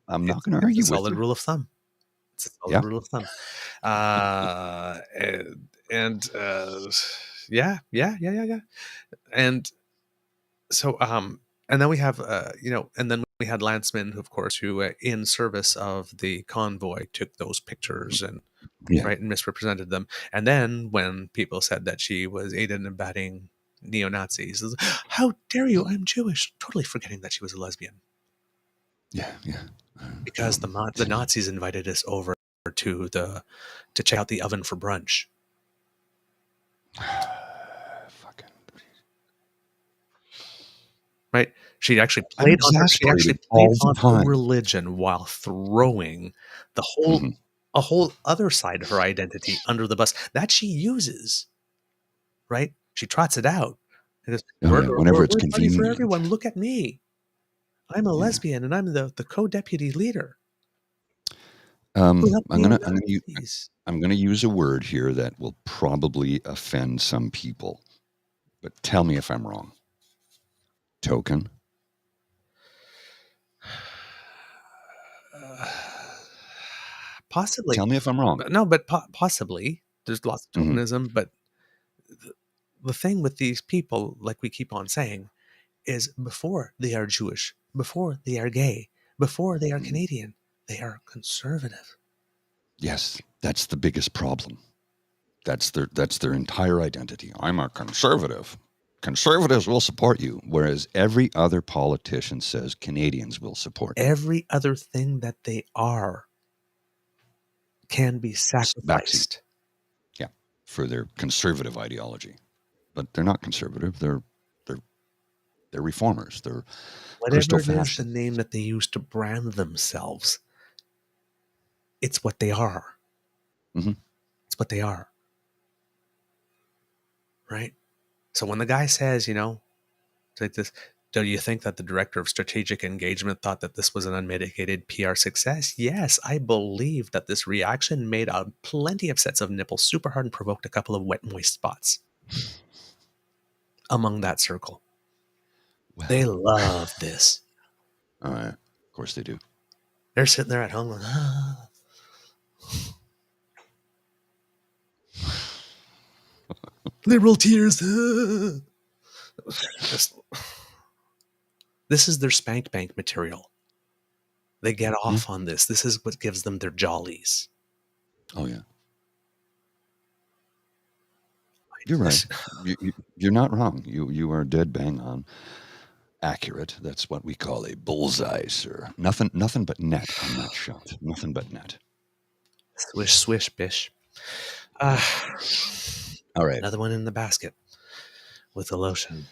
C: I'm not going to argue with you.
B: Solid rule of thumb. It's a solid rule of thumb. Yeah. And so, and then we have, and then we had Landsman, of course, who in service of the convoy took those pictures and and misrepresented them. And then when people said that she was aiding and abetting neo-Nazis, how dare you? I'm Jewish. Totally forgetting that she was a lesbian.
C: Yeah.
B: Because the Nazis invited us over to check out the oven for brunch. Right? She actually played on religion while throwing the whole a whole other side of her identity under the bus that she uses. Right? She trots it out.
C: Whenever it's convenient
B: for everyone, look at me. I'm a lesbian and I'm the co-deputy leader.
C: I'm gonna use a word here that will probably offend some people, but tell me if I'm wrong. Token.
B: Possibly.
C: Tell me if I'm wrong.
B: No, but possibly. There's lots of tokenism, but the thing with these people, like we keep on saying, is before they are Jewish, before they are gay, before they are Canadian, they are conservative.
C: Yes, that's the biggest problem. That's their entire identity. I'm a conservative. Conservatives will support you, whereas every other politician says Canadians will support you.
B: Every other thing that they are can be sacrificed.
C: Yeah, for their conservative ideology. But they're not conservative. They're reformers. They're
B: Whatever it is, the name that they use to brand themselves, it's what they are.
C: Mm-hmm.
B: It's what they are. Right? So when the guy says, like this, do you think that the director of strategic engagement thought that this was an unmitigated PR success? Yes, I believe that this reaction made plenty of sets of nipples super hard and provoked a couple of wet, moist spots among that circle. Well, they love this.
C: Of course they do.
B: They're sitting there at home going, liberal tears. This is their spank bank material. They get off on this. This is what gives them their jollies.
C: Oh, yeah. You're right. You're not wrong. You are dead bang on accurate. That's what we call a bullseye, sir. Nothing but net on that shot. Nothing but net.
B: Swish, swish, bish.
C: All right.
B: Another one in the basket with the lotion.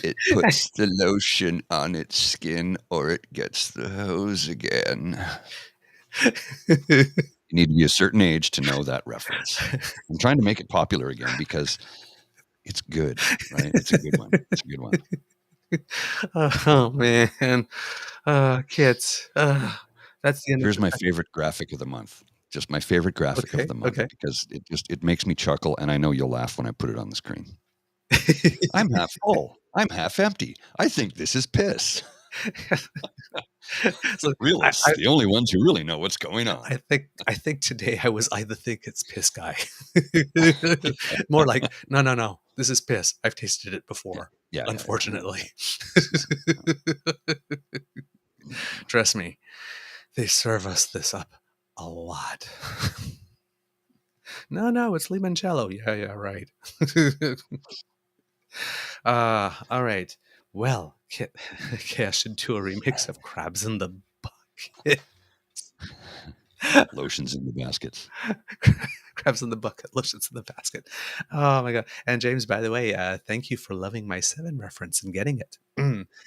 C: It puts the lotion on its skin or it gets the hose again. You need to be a certain age to know that reference. I'm trying to make it popular again because it's good, right? It's a good one. It's a good one.
B: Oh, man. Kids. That's the end.
C: Here's my favorite graphic of the month. Just my favorite graphic of the month because it makes me chuckle, and I know you'll laugh when I put it on the screen. I'm half full. I'm half empty. I think this is piss. So realists, the only ones who really know what's going on.
B: I think today I was the think it's piss guy. More like no. This is piss. I've tasted it before. Yeah, unfortunately. Yeah. Trust me, they serve us this up a lot. No, it's limoncello. Yeah, right. All right. Well, I should do a remix of Crabs in the Bucket.
C: Lotions in the baskets.
B: Crabs in the bucket, lotions in the basket. Oh my God. And James, by the way, thank you for loving my 7 reference and getting it.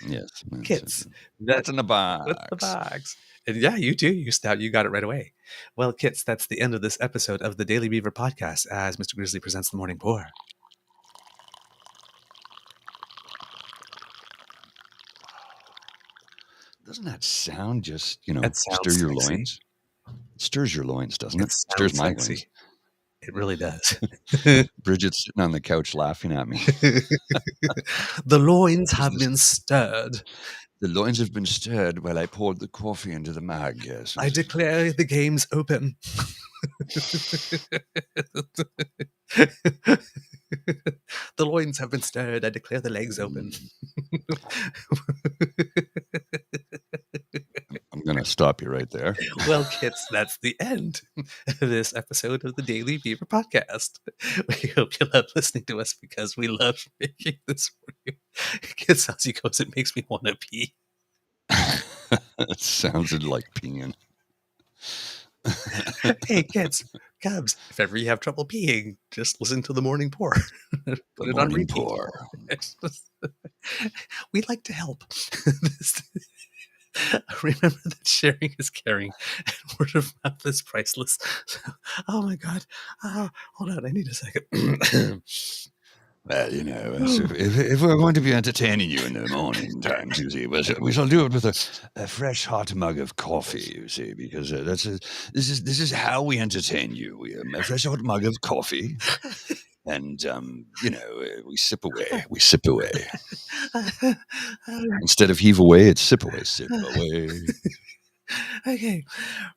C: Yes.
B: Kids.
C: That's in the box.
B: That's the box. And yeah, you too. You got it right away. Well, kids, that's the end of this episode of the Daily Beaver podcast as Mr. Grizzly presents the morning pour.
C: Doesn't that sound just,
B: stir
C: your loins? It stirs your loins, doesn't it? Stirs my loins.
B: It really does.
C: Bridget's sitting on the couch laughing at me.
B: The loins have been stirred.
C: The loins have been stirred while I poured the coffee into the mug, yes.
B: I declare the game's open. The loins have been stirred. I declare the legs open.
C: I'm going to stop you right there.
B: Well, kids, that's the end of this episode of the Daily Beaver podcast. We hope you love listening to us because we love making this for you. Kids, as he goes, it makes me want to pee.
C: It sounded like peeing.
B: Hey, kids, Cubs, if ever you have trouble peeing, just listen to the morning pour. Put it on repeat. Pour. We'd like to help. Remember that sharing is caring and word of mouth is priceless. Oh my God. Hold on, I need a second.
C: Well, if we're going to be entertaining you in the morning times, you see, we shall do it with a fresh hot mug of coffee, you see, because this is how we entertain you. A fresh hot mug of coffee, and we sip away. We sip away. Instead of heave away, it's sip away. Sip away.
B: Okay,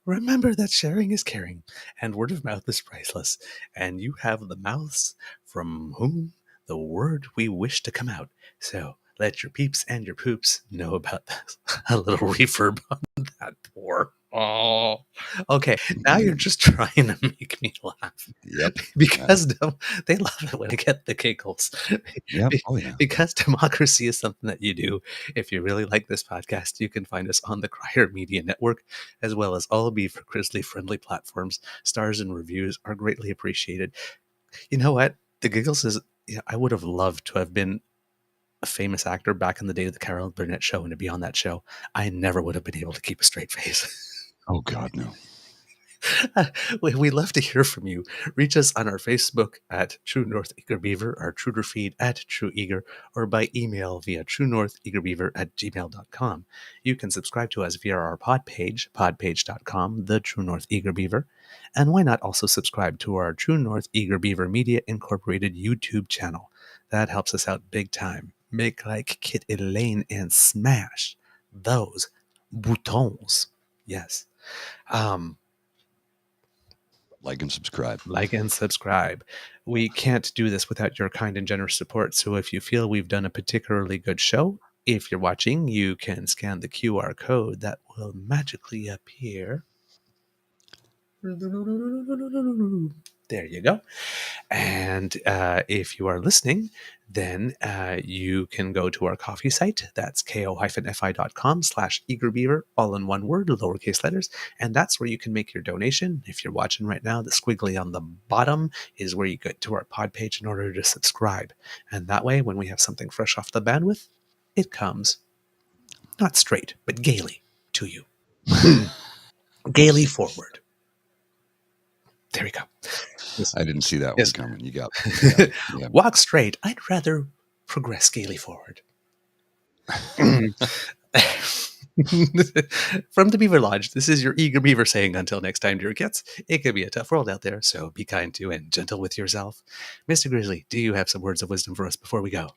B: remember that sharing is caring, and word of mouth is priceless, and you have the mouths from whom the word we wish to come out. So let your peeps and your poops know about this. A little reverb on that pour. Oh, okay. Now you're just trying to make me laugh.
C: Yep.
B: Because they love it when I get the giggles.
C: Yep. Oh, yeah.
B: Because democracy is something that you do. If you really like this podcast, you can find us on the Crier Media Network, as well as all Beaver Grizzly friendly platforms. Stars and reviews are greatly appreciated. You know what? The giggles is, I would have loved to have been a famous actor back in the day of the Carol Burnett show and to be on that show. I never would have been able to keep a straight face.
C: Oh, God, no.
B: We love to hear from you. Reach us on our Facebook at True North Eager Beaver, our Twitter feed at True Eager, or by email via truenortheagerbeaver@gmail.com. You can subscribe to us via our pod page, podpage.com, the True North Eager Beaver. And why not also subscribe to our True North Eager Beaver Media Incorporated YouTube channel? That helps us out big time. Make like Kit Elaine and smash those boutons. Yes.
C: Like and subscribe.
B: Like and subscribe. We can't do this without your kind and generous support. So if you feel we've done a particularly good show, if you're watching, you can scan the QR code that will magically appear. There you go. And if you are listening, then you can go to our coffee site. That's ko-fi.com/eagerbeaver, all in one word, lowercase letters. And that's where you can make your donation. If you're watching right now, the squiggly on the bottom is where you get to our pod page in order to subscribe. And that way, when we have something fresh off the bandwidth, it comes not straight, but gaily to you. Gaily forward. There we go.
C: I didn't see that one coming. You got
B: it. Yeah. Walk straight. I'd rather progress gaily forward. From the Beaver Lodge, this is your Eager Beaver saying, until next time, dear kits, it could be a tough world out there, so be kind to and gentle with yourself. Mr. Grizzly, do you have some words of wisdom for us before we go?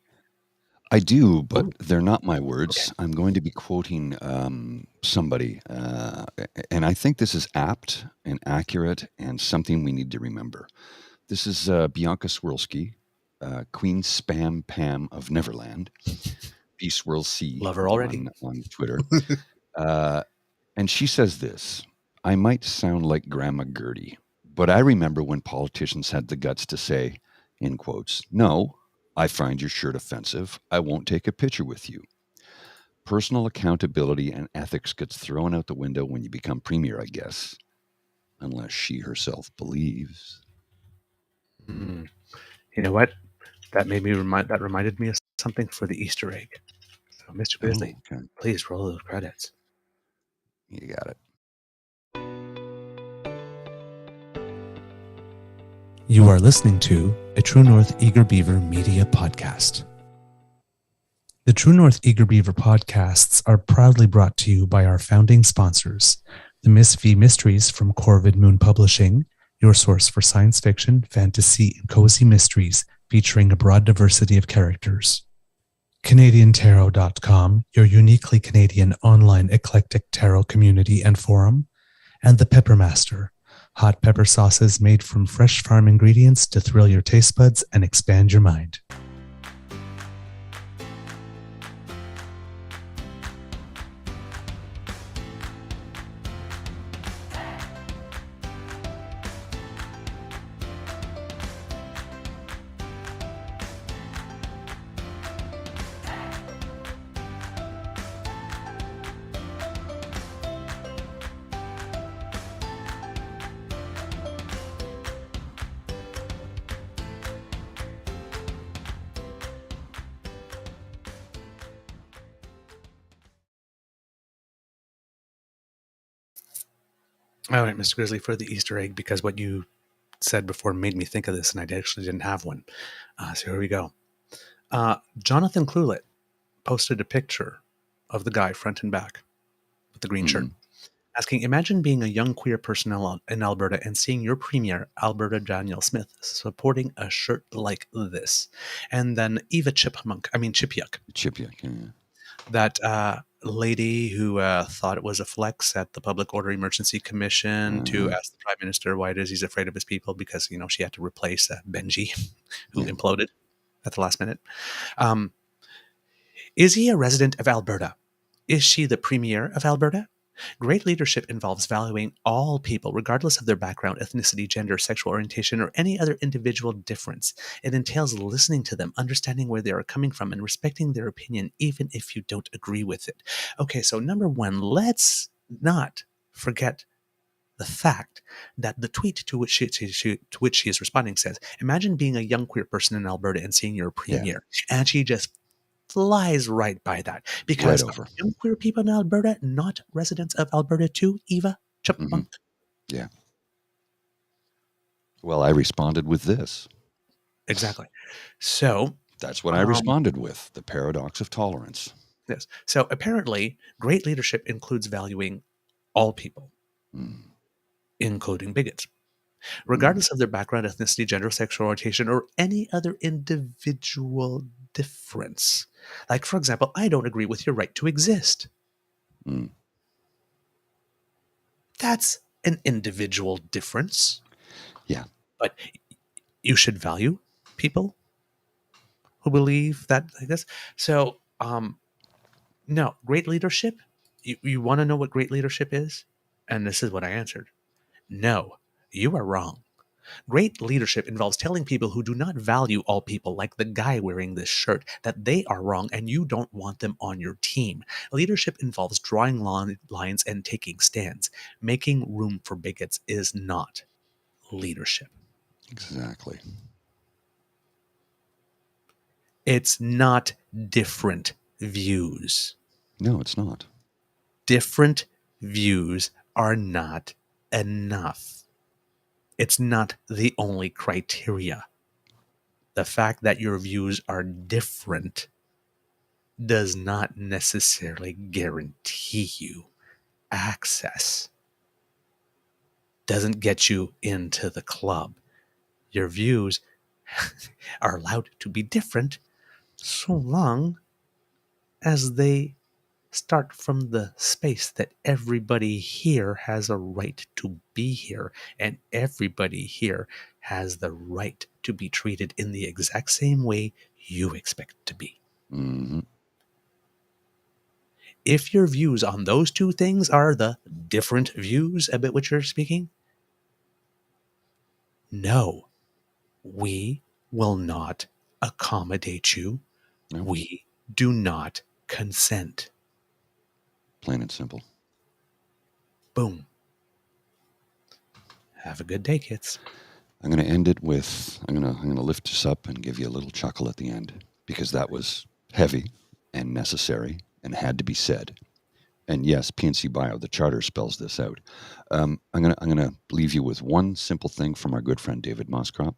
C: I do, but they're not my words. Okay. I'm going to be quoting somebody, and I think this is apt and accurate and something we need to remember. This is Bianca Swirlski, Queen Spam Pam of Neverland, Swirl C.
B: Love her already.
C: On Twitter. And she says this: I might sound like Grandma Gertie, but I remember when politicians had the guts to say, in quotes, "No, I find your shirt offensive. I won't take a picture with you." Personal accountability and ethics gets thrown out the window when you become premier, I guess, unless she herself believes.
B: You know what? That reminded me of something for the Easter egg. So, Mr. Grizzly, please roll those credits.
C: You got it.
A: You are listening to a True North Eager Beaver Media Podcast. The True North Eager Beaver podcasts are proudly brought to you by our founding sponsors, the Miss V Mysteries from Corvid Moon Publishing, your source for science fiction, fantasy, and cozy mysteries featuring a broad diversity of characters. CanadianTarot.com, your uniquely Canadian online eclectic tarot community and forum, and The Peppermaster, hot pepper sauces made from fresh farm ingredients to thrill your taste buds and expand your mind.
B: All right, Mr. Grizzly, for the Easter egg, because what you said before made me think of this, and I actually didn't have one. So here we go. Jonathan Clulett posted a picture of the guy front and back with the green shirt, asking, imagine being a young queer person in Alberta and seeing your premier, Alberta Daniel Smith, supporting a shirt like this. And then Eva Chipyuk.
C: Chipyuk, yeah.
B: That lady who thought it was a flex at the Public Order Emergency Commission to ask the Prime Minister why it is he's afraid of his people, because, you know, she had to replace Benji, who imploded at the last minute. Is he a resident of Alberta? Is she the premier of Alberta? Great leadership involves valuing all people, regardless of their background, ethnicity, gender, sexual orientation, or any other individual difference. It entails listening to them, understanding where they are coming from, and respecting their opinion, even if you don't agree with it. Okay, so number one, let's not forget the fact that the tweet to which she is responding says, imagine being a young queer person in Alberta and seeing your premiere. And she just flies right by that. Because
C: Right over.
B: young queer people in Alberta, not residents of Alberta too, Eva Chipmunk.
C: Yeah. Well, I responded with this.
B: Exactly. So
C: that's what I responded with, the paradox of tolerance.
B: Yes. So apparently, great leadership includes valuing all people, including bigots, regardless of their background, ethnicity, gender, sexual orientation, or any other individual difference. Like, for example, I don't agree with your right to exist. That's an individual difference.
C: Yeah.
B: But you should value people who believe that like this. So, no, great leadership. You want to know what great leadership is? And this is what I answered. No, you are wrong. Great leadership involves telling people who do not value all people, like the guy wearing this shirt, that they are wrong and you don't want them on your team. Leadership involves drawing lines and taking stands. Making room for bigots is not leadership.
C: Exactly.
B: It's not different views.
C: No, it's not.
B: Different views are not enough. It's not the only criteria. The fact that your views are different does not necessarily guarantee you access. Doesn't get you into the club. Your views are allowed to be different so long as they start from the space that everybody here has a right to be here, and everybody here has the right to be treated in the exact same way you expect to be. If your views on those two things are the different views about which you're speaking, no, we will not accommodate you.
C: No.
B: We do not consent.
C: Plain and simple.
B: Boom. Have a good day, kids.
C: I'm going to end it with, I'm going to lift us up and give you a little chuckle at the end, because that was heavy and necessary and had to be said. And yes, PNC Bio, the charter spells this out. I'm going to leave you with one simple thing from our good friend David Moskrop.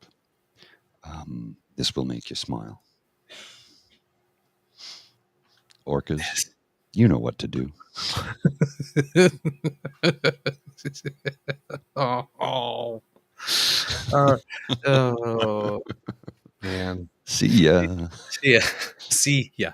C: This will make you smile. Orcas, you know what to do.
B: Oh, man.
C: See ya.
B: Yeah. See ya.